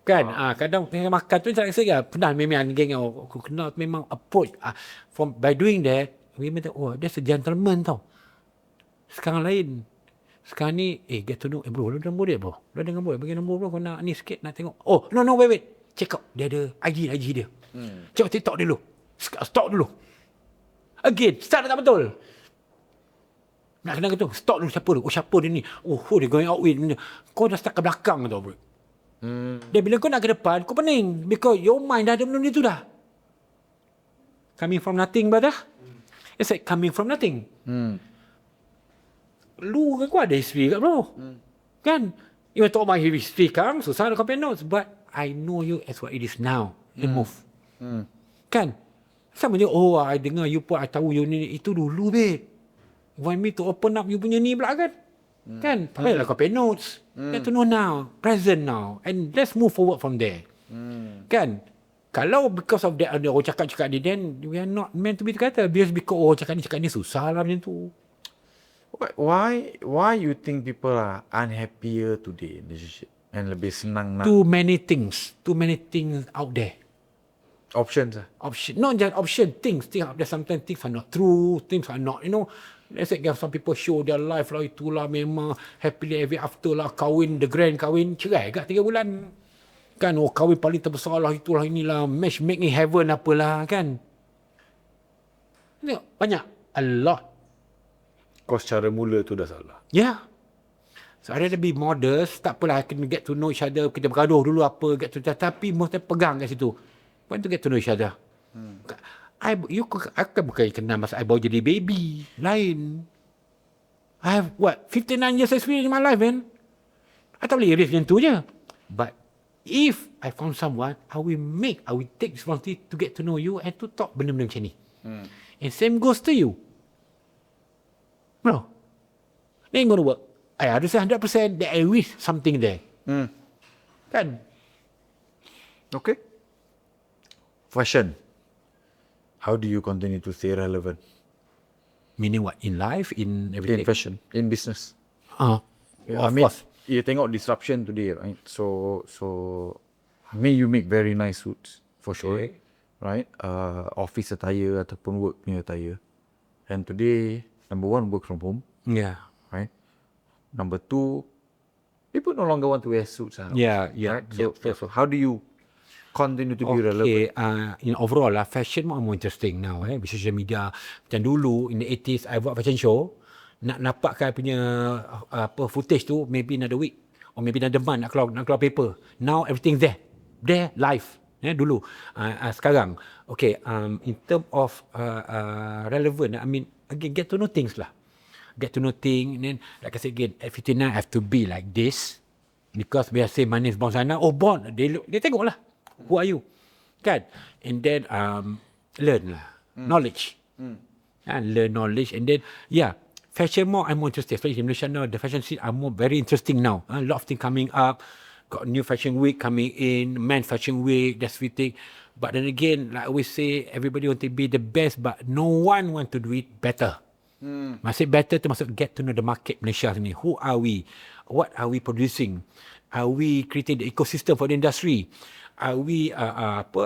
Kan. Kadang tengah makan tu saya rasa pernah memang geng aku kenal memang approach by doing that, women tu, that's a gentleman tau. Sekarang lain. Sekarang ni get to know, bro, lu ada nombor dia, bro. Lu ada nombor, bagi nombor, bro, kau nak ni sikit nak tengok. No, wait. Check out, dia ada IG dia. Cakap TikTok dia dulu. Stop dulu. Again, start tak betul. Nak kenal ke tu? Stop dulu, siapa dia? Siapa dia ni? Dia going out with. Kau dah start ke belakang tau, bro. Dan bila kau nak ke depan, kau pening. Because your mind dah ada benda tu dah. Coming from nothing, brother. It's like coming from nothing. Lu kan kau ada history kat bro. Kan? You talk about history sekarang, susah nak compare notes. But I know you as what it is now. And move. Kan? Sama je, I dengar you pun, I tahu you ni, itu dulu, babe. Want me to open up you punya ni pula kan? Kan? Payahlah compare notes. Get to know now. Present now. And let's move forward from there. Kan? Kalau because of that, orang cakap ni, then we are not meant to be together. Because orang cakap ni susah lah macam tu. Why you think people are unhappier today in relationship? And lebih senang nak... Too many things out there. Options lah. Not just option, things out there. Sometimes things are not true, things are not, let's say some people show their life lah, itulah memang happily ever after lah, kahwin, the grand kahwin, cerai kat 3 bulan. Kan, kahwin paling terbesar lah, itulah inilah, match make in heaven apalah, kan. Banyak, a lot. Kos cara mula tu dah salah. Yeah. So, I rather be modest, tak apalah, kena get to know each other, kita bergaduh dulu apa, tapi mesti pegang kat situ. Want to get to know each other. You akan bukan kenal masa I bawa jadi baby. Lain. I have 59 years experience in my life, man. I tak boleh erase macam tu je. But if I found someone, I will take responsibility to get to know you and to talk benda-benda macam ni. And same goes to you. Bro. It ain't gonna work. I understand 100% that I wish something there. Kan? Okay. Fashion. How do you continue to stay relevant? Meaning what? In life? In everything? In fashion. In business. Of course. You tengok disruption today, right? So you make very nice suits, for sure. Okay. Right? Office attire ataupun work punya attire. And today, number 1, work from home. Yeah. Right? Number 2, people no longer want to wear suits. Yeah. Right? So how do you continue to be relevant? In overall lah, fashion more interesting now. With social media. Macam dulu, in the 80s, I buat fashion show. Nak dapatkan punya footage tu, maybe another week. Or maybe another month nak keluar paper. Now, everything's there. There, live. Dulu. Sekarang, okay, in term of relevant, I mean, again, get to know things lah. Get to know things. And then, like I said again, at 59, I have to be like this. Because we say, my name is Bon Zainal. Bon. Dia tengok lah. Who are you? Kan? And then, learn lah. Knowledge. and learn knowledge, and then fashion more. I'm more interested. Especially in Malaysia now, the fashion scene are more very interesting now. A lot of things coming up. Got new fashion week coming in, men's fashion week, that's fitting. But then again, like I always say, everybody want to be the best, but no one want to do it better. Masih better termasuk get to know the market Malaysia ni. Who are we? What are we producing? Are we creating the ecosystem for the industry? Are we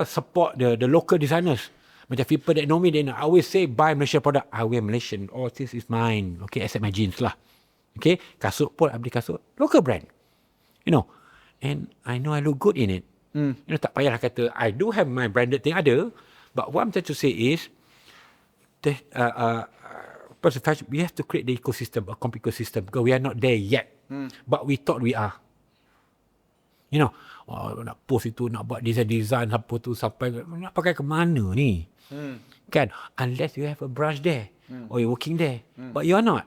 support the local designers? Macam people that know me, then I always say buy Malaysian product. I wear Malaysian. All this is mine. Okay, except my jeans lah. Okay, kasut pun I beli kasut local brand. You know, and I know I look good in it. You know, tak payahlah kata I do have my branded thing ada, but what I'm trying to say is the fashion, we have to create the ecosystem, a complete ecosystem, because we are not there yet. But we thought we are. You know, nak post itu, nak buat design apa tu, sampai nak pakai ke mana ni? Kan? Unless you have a branch there, or you're working there, but you are not.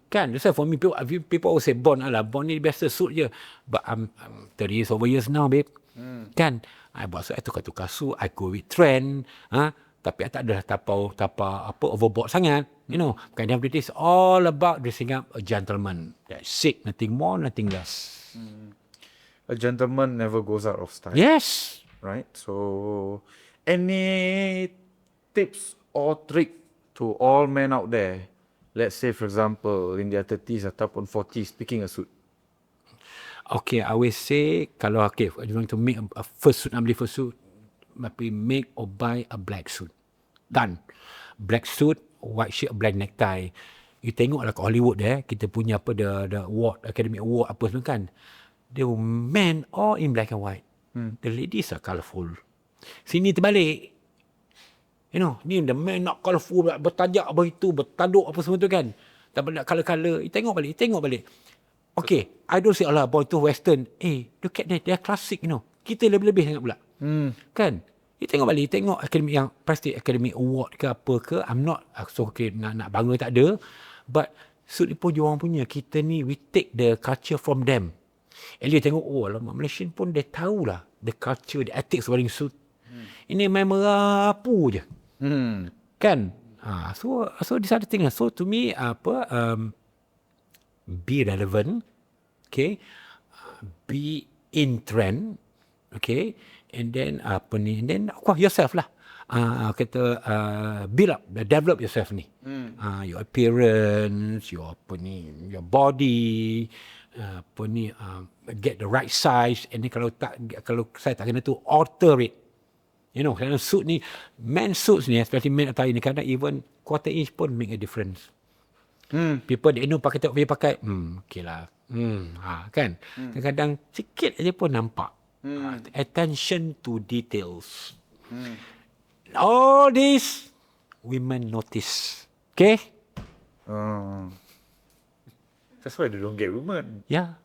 Kan? That's why for me, people always say, Bon ni biasa suit je. But I'm 30 years over years now, babe. Kan? I buat suit, I tukar-tukar suit, I go with trend. Tapi I tak adalah tapau overboard sangat. You know, kind of it is all about dressing up a gentleman. That's it, nothing more, nothing less. A gentleman never goes out of style. Yes. Right? So, any tips or trick to all men out there? Let's say, for example, in their 30s ataupun 40s, picking a suit. Okay, I always say, kalau if you want to make a first suit, nak beli first suit, maybe make or buy a black suit. Done. Black suit, white shirt, black necktie. You tengoklah kat Hollywood kita punya the award, Academy Award apa semua kan. The men all in black and white. The ladies are colourful. Sini terbalik. You know, ni the men nak colourful, bertajak apa itu, bertaduk apa semua tu kan. Tak nak colour-colour. You tengok balik. Okay, I don't say Allah boy tu western. Look at that, they are classic, you know. Kita lebih-lebih sangat pula. Kan? You tengok balik, tengok akademi yang pasti Academy Award ke apa ke. I'm not so okay, nak bangga tak ada. But suit ni pun diorang punya. Kita ni, we take the culture from them. And dia tengok, alamak, Malaysian pun dia tahulah the culture, the ethics wearing suit. Ini main merapu je. Kan? So this other thing. So to me, be relevant, okay, be in trend, okay, and then yourself lah, build up, develop yourself ni, your appearance, your body, get the right size, and then kalau saya tak kena tu, alter it. You know, kerana suit ni, men suits ni, especially men attire ni, kadang even quarter inch pun make a difference. People that pakai tak pakai, okay lah. Kan? Kadang-kadang sikit aja pun nampak. Attention to details. All this, women notice. Okay? That's why they don't get women. Yeah.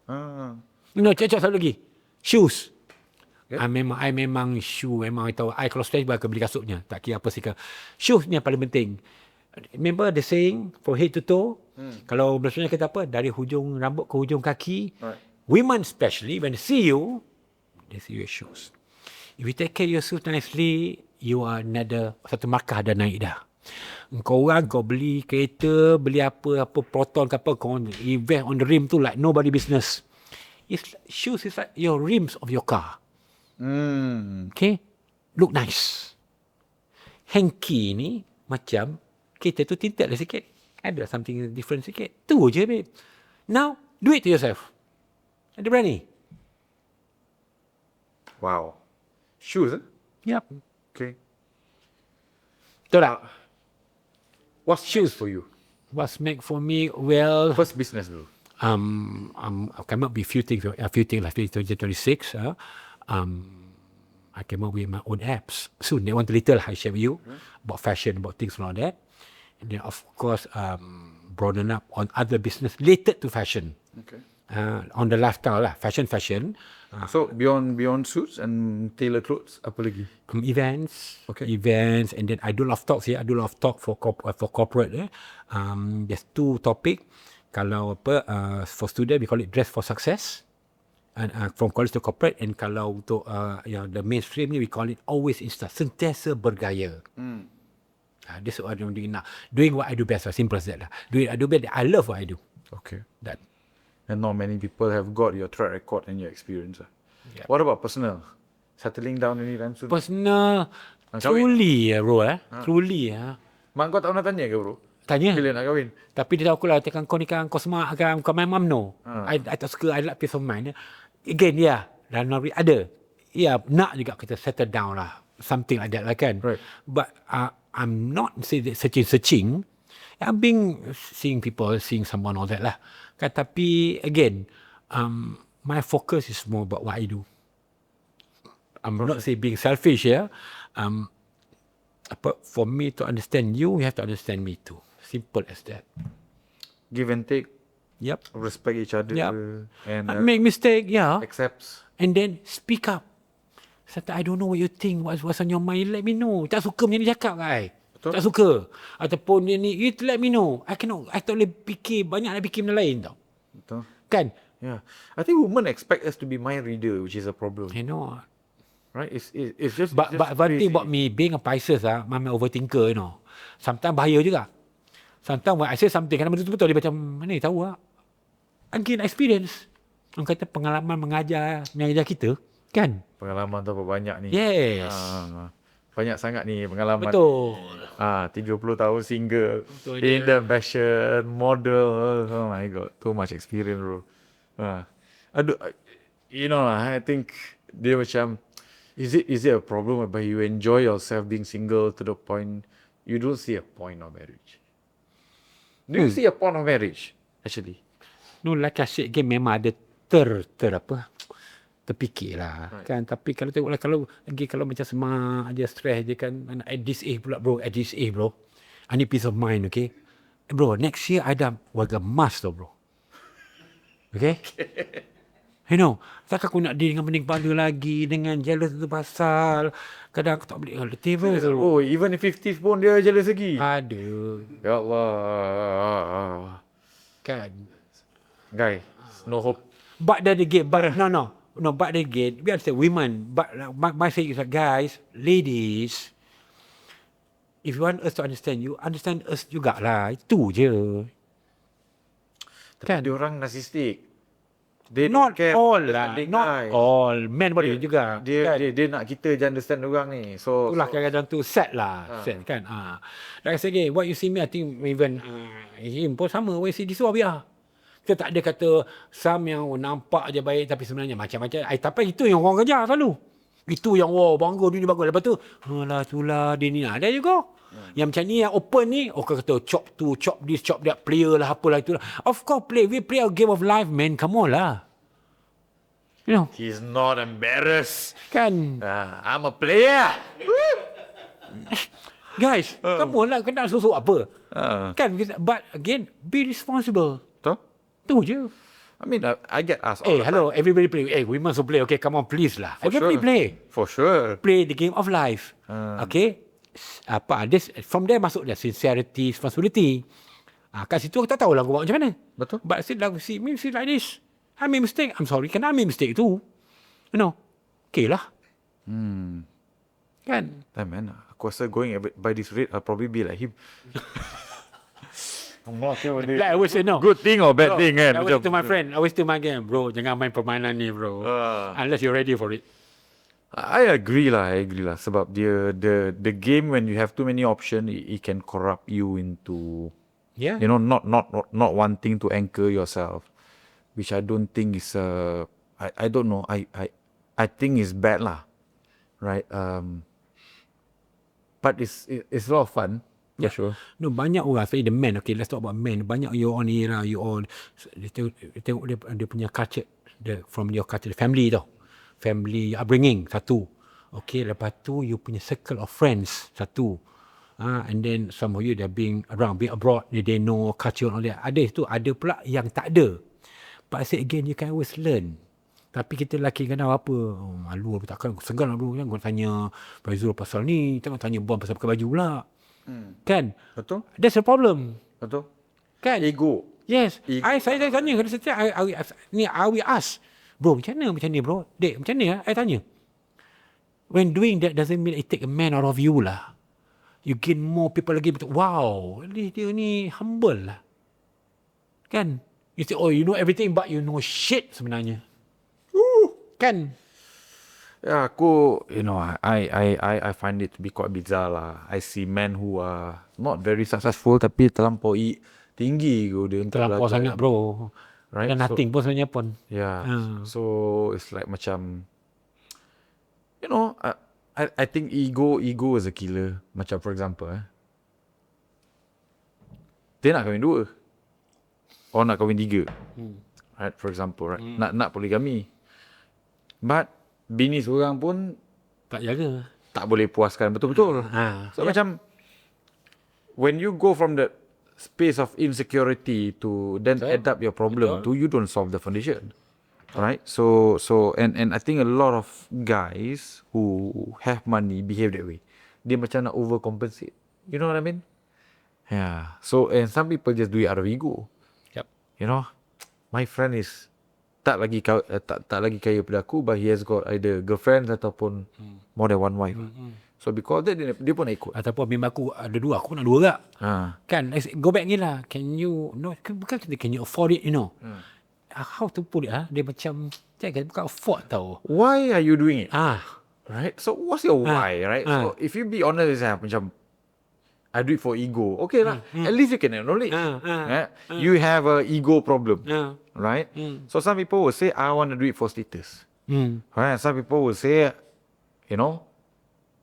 Cocok satu lagi. Shoes. I memang shoe, memang tahu. I kalau stage akan beli kasutnya. Tak kira apa sih. Shoes ni yang paling penting. Remember the saying, from head to toe? Kalau Malaysia kata apa? Dari hujung rambut ke hujung kaki. Right. Women especially, when they see you, they see your shoes. If you take care of your shoes nicely, you are another, satu markah dah naik dah. Kau beli kereta, beli apa Proton ke apa, kau invest on the rim tu like nobody business. Shoes is like your rims of your car. Okay? Look nice. Hanky ni macam kita tu tinted lah sikit. Ada something different sikit. Tu je, babe. Now, do it to yourself. Ada berani? Wow. Shoes, Yep. Okay. Betul tak? What's shoes for you? What's make for me? Well, First business dulu. I came up with a few things like 2026. I came up with my own apps. Soon, I want to little I share with you about fashion, about things like that. And then, of course, broaden up on other business related to fashion. Okay. On the lifestyle lah, fashion. So beyond suits and tailor clothes, apa lagi? Events, Okay. and then I do love talks here. I do love talk for corporate. There's two topic. Kalau for student we call it dress for success, and from college to corporate. And kalau untuk the mainstream ni we call it always insta, sentiasa bergaya. This is what I'm doing now. Doing what I do best. Simple as that lah. Doing what I do best. I love what I do. Okay. That. And not many people have got your track record and your experience. Yeah. What about personal? Settling down anytime soon? Personal. Kahwin? Truly bro. Truly. Mak kau tak pernah tanya ke bro? Tanya. Bila nak kahwin? Tapi dia tahu aku lah. Tekan kau ni kan. Kau smart kan. Kau my mom no. I tak suka. I like peace of mind. Again dalam negeri ada. Nak juga kita settle down lah. Something like that lah kan. Right. But I'm not searching. I've been seeing people, seeing someone, all that lah. Kan, tapi again, my focus is more about what I do. I'm not saying being selfish, but for me to understand you have to understand me too. Simple as that. Give and take. Yep. Respect each other. Yep. And Make mistake, accepts. and then speak up. Sometimes I don't know what you think, what's on your mind, let me know. Tak suka macam ni cakap kan? Tak suka. Ataupun dia ni, you let me know. I tak boleh fikir, banyak nak fikir benda lain tau. Betul. Kan? Yeah. I think women expect us to be mind reader, which is a problem. You know. Right? It's just But one thing crazy. about me, being a Pisces, I'm an overthinker, you know. Sometimes bahaya juga. Sometimes when I say something, kadang benda tu betul, dia macam, mana tahu lah. Again, experience. Orang kata pengalaman mengajar kita, kan? Pengalaman tu apa banyak ni. Yes. Banyak sangat ni pengalaman. Betul. 30 tahun single. Betul In the fashion, model. Oh my god. Too much experience bro. Aduh, you know lah, I think dia macam, is it a problem whereby you enjoy yourself being single to the point you don't see a point of marriage? Do you see a point of marriage actually? No, like I said again, memang ada terfikir lah. Right. Kan, tapi kalau tengoklah, kalau macam semak dia stress dia kan, at this age pula bro, I need peace of mind, okay? Bro, next year I dah warga emas tau bro. Okay? You know, takkan aku nak deal dengan pening kepala lagi, dengan jealous tu pasal, kadang aku tak boleh table. Oh, even if 50 pun dia jealous lagi. Aduh. Ya Allah. Kan. Guy, no hope. But then again, but then again, we understand women, but my saying is that guys, ladies, if you want us to understand you, understand us jugalah. Itu je. Kan? Dia orang narcissistic. They Not don't care all about lah. understanding Not guys. all. Men boleh juga. Dia nak kita je understand orang ni. So Itulah kadang-kadang tu set lah. Set kan. Like I say again, what you see me, I think even him pun sama. What you see this one, kita tak ada kata some yang nampak je baik tapi sebenarnya macam-macam. Tapi itu yang orang kerja selalu. Itu yang bangga dia bagus. Lepas tu, alah itulah dia ni. Ada juga. Yang macam ni, yang open ni, orang kata chop tu, chop this, chop that, player lah, apalah itulah. Of course, we play a game of life, man. Come on lah. You know. he's not embarrassed. Kan. I'm a player. Guys, come on lah. Kena susuk apa. Kan. But again, be responsible. Betul? Tu je. I mean, I get asked. Hello, everybody play. We must play. Okay, come on, please lah. Everybody play. For sure. Play the game of life. Okay. From there masuk dia sincerity, responsibility. Kat situ aku tak tahu lah aku buat macam mana. Betul. But still like like this. I made mistake. I'm sorry. Kan I made mistake too. You know. Okay lah. Kan. Man, aku rasa going by this rate, I'll probably be like him. I'm not sure Like I always say no. Good thing or bad thing kan? I always to my friend, I always tell my game, bro, jangan main permainan ni bro. Unless you're ready for it. I agree lah. Sebab the game, when you have too many options, it can corrupt you into, Yeah. you know, not wanting to anchor yourself, which I don't think is I don't know. I think is bad lah, right? But it's a lot of fun. Yeah, sure. No, banyak orang, especially the men, okay, let's talk about men. Banyak you on era, you all, tengok dia punya culture, from your culture, family tau. Family upbringing, satu. Okay, lepas tu, you punya circle of friends, satu. And then some of you, they're being abroad, they know culture and all that. Ada pula yang tak ada. But I say again, you can always learn. Tapi kita lelaki kadang apa, malu, takkan segan lah bro, jangan tanya Faizul pasal ni, jangan tanya Bon pasal pakai baju pula. Kan? Betul? That's the problem. Betul? Kan? Ego. Yes. Ego. Saya tanya kadang setiap I will ask, bro, macam ni bro? Dek, macam ni I tanya. When doing that doesn't mean it take a man out of you lah. you gain more people lagi. Wow, dia ni humble lah. Kan? You say, oh, you know everything but you know shit sebenarnya. Kan? Yeah, aku, I find it to be quite bizarre lah. I see men who are not very successful tapi terlampaui tinggi dia untuk Terlampau belajar. sangat bro. Right? Dan nothing pun sebenarnya pun. Yeah. So it's like macam, I think ego is a killer. Macam for example, dia nak kahwin 2. Or nak kahwin 3. Right? For example, right? Nak poligami. But bini seorang pun Tak jaga. tak boleh puaskan betul-betul. So macam when you go from the space of insecurity to then adapt your problem to, you don't solve the foundation. Right? So and I think a lot of guys who have money behave that way. Dia macam nak overcompensate. You know what I mean? Yeah. So and some people just do it out of ego. Yep. My friend is tak lagi kaya pada aku, but he has got either girlfriends ataupun more than one wife. So because that dia pun nak ikut. Ataupun memang aku ada 2, aku nak 2 gak. Kan, go back ni lah. Can you afford it, how to put it, dia macam bukan afford tau. Why are you doing it? Right? So what's your why, right? So if you be honest, macam I do it for ego. Okay lah. At least you can acknowledge. You have a ego problem. Right? So some people will say, I want to do it for status. Right? Some people will say,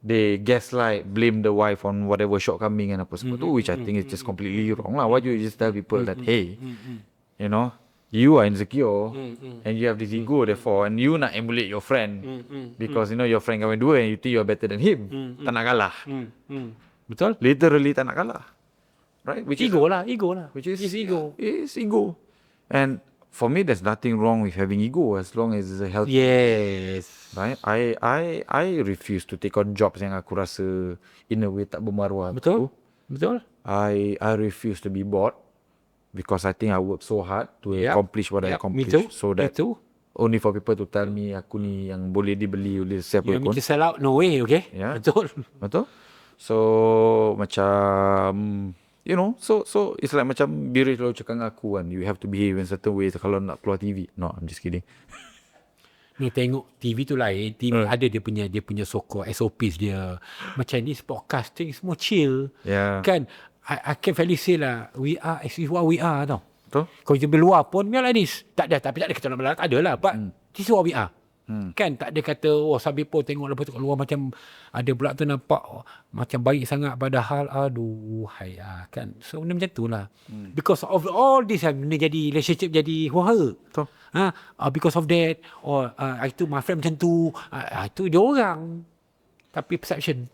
they gaslight, blame the wife on whatever shortcoming and apa semua tu, which I think is just completely wrong lah. Why do you just tell people that, hey, you are insecure and you have this ego, therefore, and you nak emulate your friend because your friend kahwin 2 and you think you are better than him. Tak nak kalah. Betul? Literally tak nak kalah. Right? Ego lah. Which is ego. It's ego. And for me, there's nothing wrong with having ego as long as it's a healthy. Yes. Right? I refuse to take on jobs yang aku rasa in a way tak bermaruah. Betul? I refuse to be bored because I think I work so hard to accomplish what I accomplish. Me too. So that only for people to tell me aku ni yang boleh dibeli oleh siapa pun. You need to sell out, no way, okay? Yeah. Betul? So macam so it's like macam Biri selalu cakap dengan aku kan, you have to behave in certain ways kalau nak keluar TV. No, I'm just kidding. Ni tengok TV tu lain. TV ada dia punya sokong SOPs dia. Macam ni podcasting semua chill. Yeah. Kan I can fairly say lah, we are as what we are tau. Betul? Kalau kita berluar pun we are like this. Tak ada kata nak berlaku, tak ada lah. But this is what we are. Kan tak ada kata some people tengok lepas tu kat luar macam ada pula tu nampak macam baik sangat padahal aduh kan. So benda macam tu lah. Because of all this benda jadi relationship jadi hua-hua. Betul. Because of that or itu my friend macam tu, itu dia orang. Tapi perception.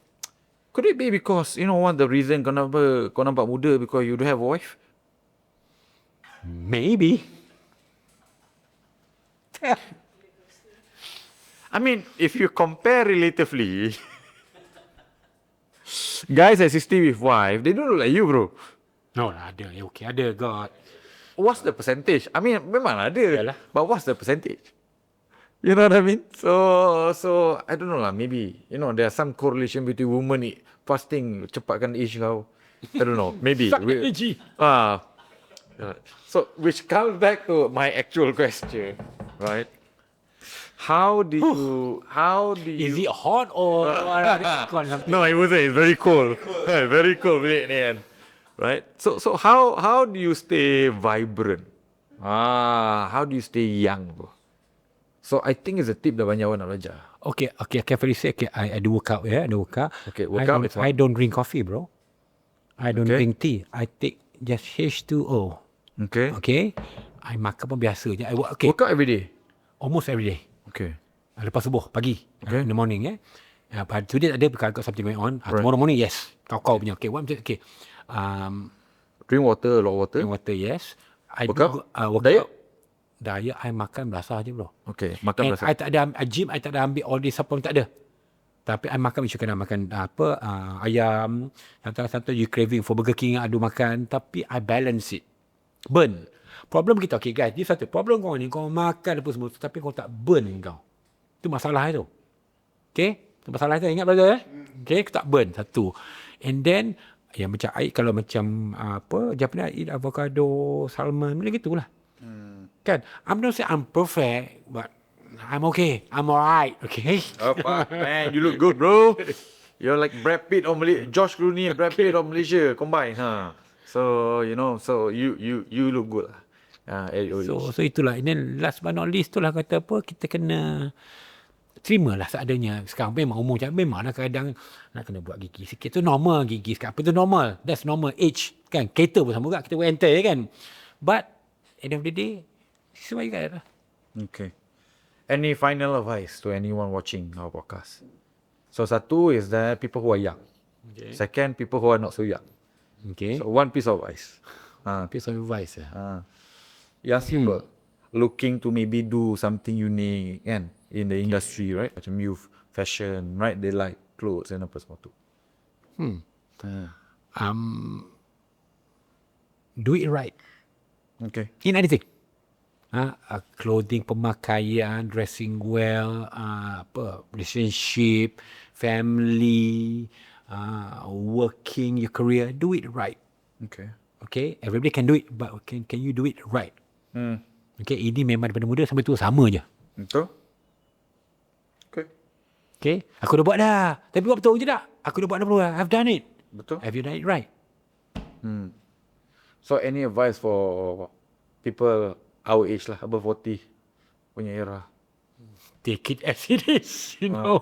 Could it be because one of the reason kau nampak muda because you don't have a wife? Maybe. I mean, if you compare relatively, guys at 60 with wife, they don't look like you, bro. No lah, ada. Okay, ada. God. What's the percentage? I mean, memang ada. Yalah. But what's the percentage? You know what I mean? So I don't know lah. Maybe, there are some correlation between women fasting, cepatkan age kau. I don't know. Maybe. Psychology. So, which comes back to my actual question, right? How do you? Is it hot or No, it wasn't. It's very cold. Very cold, man. Right? So how do you stay vibrant? How do you stay young, bro? So I think it's a tip that banyak orang nak belajar. Okay. I can very say, I do work out, I do work out. Okay, workout is what? I don't drink coffee, bro. I don't drink tea. I take just H2O. Okay. I makan pun biasa je. Workout every day? Almost every day. Okay. Lepas subuh, pagi. In the morning, today tak ada because I got something going on. Tomorrow morning, yes. Kau punya. Okay, okay. Drink water, a lot of water. Drink water, yes. Workout? Workout. Diet, I makan belasah je, bro. Okay, makan belasah. I tak ada gym, I tak ada ambil all this supplement, tak ada. Tapi I makan, macam kena makan ayam. Sometimes you craving for Burger King, I do makan. Tapi I balance it. Burn. Problem kita, okay guys, this satu problem kau ni, kau makan apa semua, tapi kau tak burn kau. Itu masalah itu. Okay? Itu masalah itu, ingat brother Okay, kau tak burn, satu. And then yang macam I kalau macam Japanese I eat avocado, salmon, macam gitulah. Kan? I'm not saying I'm perfect, but I'm okay. I'm alright. Okay. Man, you look good, bro. You're like Brad Pitt or Josh Clooney and Brad Pitt of Malaysia combined, huh? So so you look good lah. At your age. So itulah. And then last but not least tu lah kata apa, kita kena terimalah seadanya. Sekarang memang umur macam memanglah kadang nak kena buat gigi sikit tu normal, gigi sekarang apa tu normal. That's normal age kan. Kereta pun sama juga, kita wear and tear kan. But at the end of the day, this is what you got. Okay. Any final advice to anyone watching our podcast? So satu is that people who are young. Okay. Second, people who are not so young. Okay. So one piece of advice. Piece of advice. Young people looking to maybe do something unique kan in the industry, right? Macam youth, fashion, right? They like clothes and apa semua tu. Do it right. Okay. In anything. Clothing, pemakaian, dressing well, relationship, family, working, your career, do it right. Okay. Okay, everybody can do it, but can you do it right? Okay, ini memang daripada muda sampai tua sama je. Betul. Okay. Okay, aku dah buat dah. Tapi buat betul je tak? Aku dah buat dah. I've done it. Betul. Have you done it right? So any advice for people our age lah, above 40 punya era? Take it as it is, you know.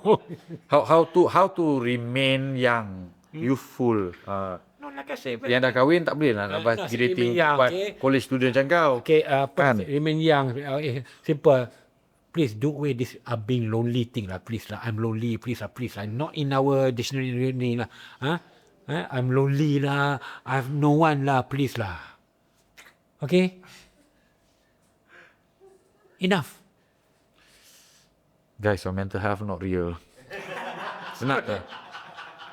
How to remain young, youthful. No, like I say, Yang dah kahwin tak boleh lah nak bahas grating buat college student macam kau. Okay, Kan? remain young. Simple. Please do away this being lonely thing lah. Please lah. I'm lonely. Please lah. Not in our dictionary ni lah. I'm lonely lah. I have no one lah. Please lah. Okay? Enough. Guys, your mental health not real. It's not.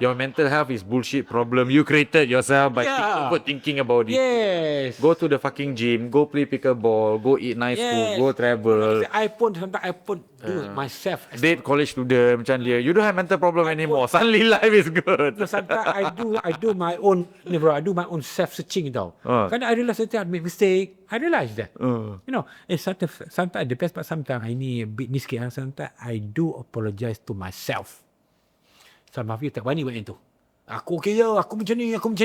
Your mental health is bullshit problem. You created yourself by overthinking about it. Yes. Go to the fucking gym. Go play pickleball. Go eat nice food. Go travel. Sometimes I put do it myself. Date college student macam dia. You don't have mental problem anymore. Suddenly life is good. Sometimes I do my own, I do my own self-searching tau. Kadang I realize that I make mistake. I realize that. You know, sometimes it depends, but sometimes I ni a bit ni sikit. Sometimes I do apologize to myself. Some of you tak berani buat yang tu. Aku okay je, aku macam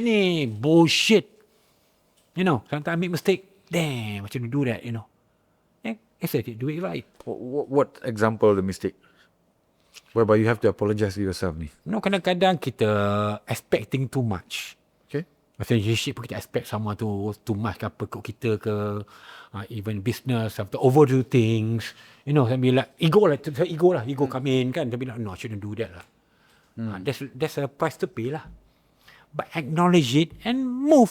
ni. Bullshit. You know, sometimes I make mistake. Damn, macam to do that, you know. I said do it right. What example the mistake? Whereby you have to apologize to yourself ni. No, kadang-kadang kita expecting too much. Okay. Macam relationship pun kita expect sama tu too much ke apa kot kita ke even business, have to overdo things. You know, sambil like ego come in kan. Sambil like, no, I shouldn't do that lah. That's a price to pay lah. But acknowledge it and move.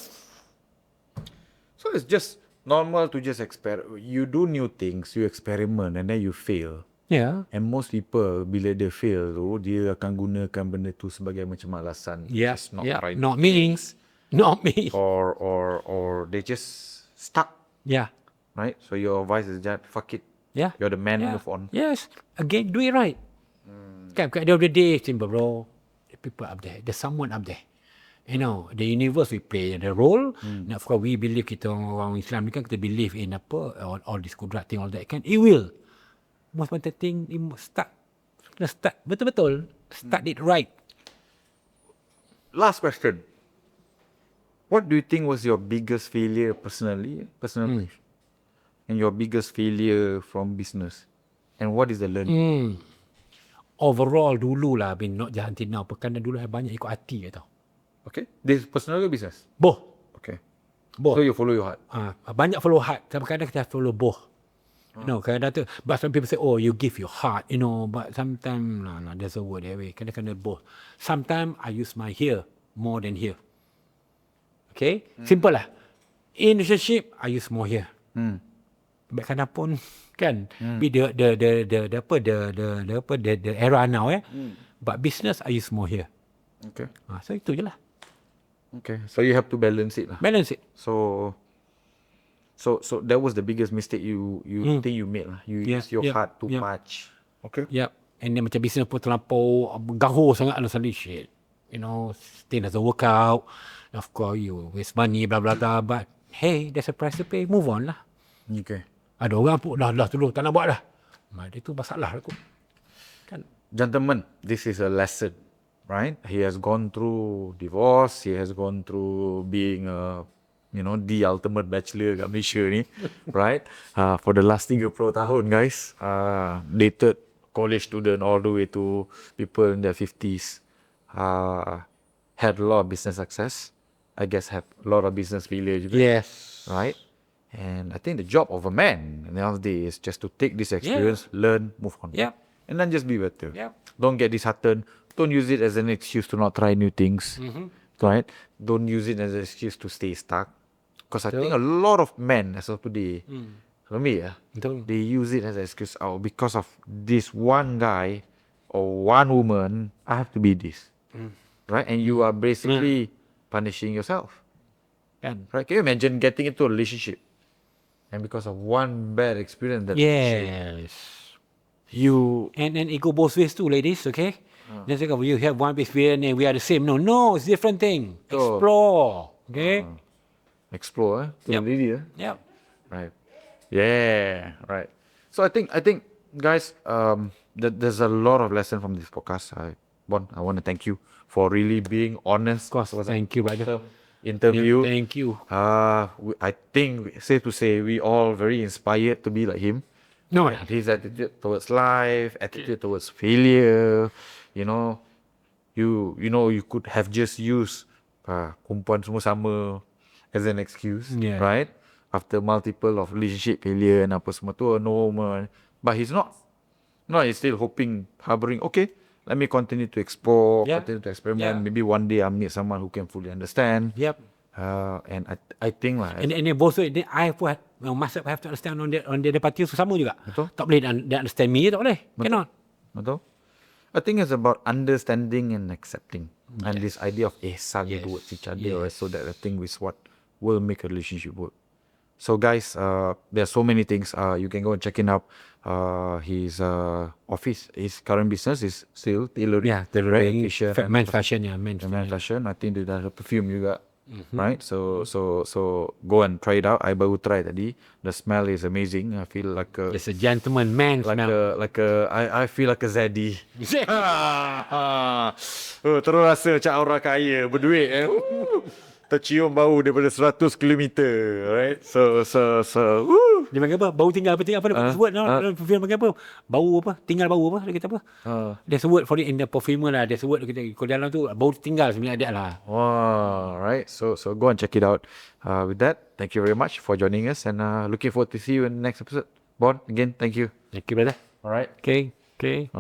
So it's just normal to just experiment. You do new things, you experiment and then you fail. Yeah. And most people bila dia fail tu, dia akan gunakan benda tu sebagai macam alasan. Yes. Not right. Not me. Not me. Or they just stuck. Yeah. Right? So your advice is that fuck it. Yeah. You're the man, move on. Yes. Again, do it right. Kan, at the end of the day, simple bro. The people up there. There's someone up there. You know, the universe we play the role. And of course, we believe kita orang Islam ni kan, kita believe in apa, all this kudrat thing, all that kan. It will. Most important thing, you must start. Betul-betul. Start it right. Last question. What do you think was your biggest failure personally? And your biggest failure from business? And what is the learning? Overall dulu lah, not jalan tinau. Perkara dulu banyak ikut hati tau. Okay. This personal or business? Both. Okay. Both. So you follow your heart? Banyak follow heart. Kadang-kadang kita follow both. You know, kadang-kadang tu, but some people say, oh, you give your heart, you know, but sometimes, no, there's a word that way. Kadang-kadang both. Sometimes I use my here more than here. Okay? Simple lah. In relationship, I use more here. Baik kadang pun, kan, the era now, but business, I use more here. Okay. So itu je lah. Okay. So you have to balance it lah. Balance it. So that was the biggest mistake you think you made lah. You use your heart too much. Okay. Yep. And then macam business pun terlampau gaho sangat lah, shit. thing doesn't work out. Of course, you waste money, blah, blah, blah. But, hey, there's a price to pay. Move on lah. Okay. Ada orang pun, dah dulu, tak nak buat dah. Itu masalah aku. Kan? Gentlemen, this is a lesson, right? He has gone through divorce. He has gone through being the ultimate bachelor kat Malaysia ni, right? For the last 30 tahun, guys. Dated college student all the way to people in their 50s. Had a lot of business success. I guess have a lot of business failure juga. Yes. Right? And I think the job of a man at the end of the day is just to take this experience, learn, move on. Yeah. And then just be better. Yeah. Don't get disheartened. Don't use it as an excuse to not try new things. Right? Don't use it as an excuse to stay stuck. Because I think a lot of men as of today, for me, they use it as an excuse. Oh, because of this one guy or one woman, I have to be this. Right? And you are basically punishing yourself. Right? Can you imagine getting into a relationship and because of one bad experience that you and it go both ways too, ladies, okay? Just like you have one experience and we are the same. No, it's different thing. Explore. Okay? Explore, to the lady, Yep. Right. Yeah, right. So I think guys, there's a lot of lesson from this podcast. Bon, I want to thank you for really being honest. Of course, thank you, brother. Interview. Thank you. I think safe to say we all very inspired to be like him. No, His attitude towards life, attitude towards failure. You could have just used kumpulan semua sama as an excuse, right? After multiple of relationship failure and apa semua tu normal, but he's not. No, he's still harboring. Okay, let me continue to explore, continue to experiment. Maybe one day I'll meet someone who can fully understand. Yep. And I think lah. And both I pun myself have to understand on the party tu sama juga. Betul. Tak boleh dia understand me, tak boleh. Cannot. Betul. I think it's about understanding and accepting, and this idea of ihsan towards each other. So that I think is what will make a relationship work. So guys, there are so many things. You can go and check it out. His office, his current business is still tailoring. Yeah, tailoring. Fashion, Men's fashion, men's fashion. I think dia dah perfume juga. Right, so go and try it out. I baru try tadi. The smell is amazing. I feel like it's a gentleman man smell. I feel like a zaddy. Terus rasa macam orang kaya berduit. Tercium bau daripada 100 km, right? So dia panggil apa? Bau tinggal apa sebut perfume panggil apa? Bau apa? Tinggal bau apa? Dia kata apa? There's a word for it in the perfumer lah. There's a word kalau dalam tu bau tinggal sebenarnya ada lah. Wow, right. So go and check it out. With that, thank you very much for joining us and looking forward to see you in the next episode. Bon, again, thank you. Thank you, brother. All right. Okay. Okay.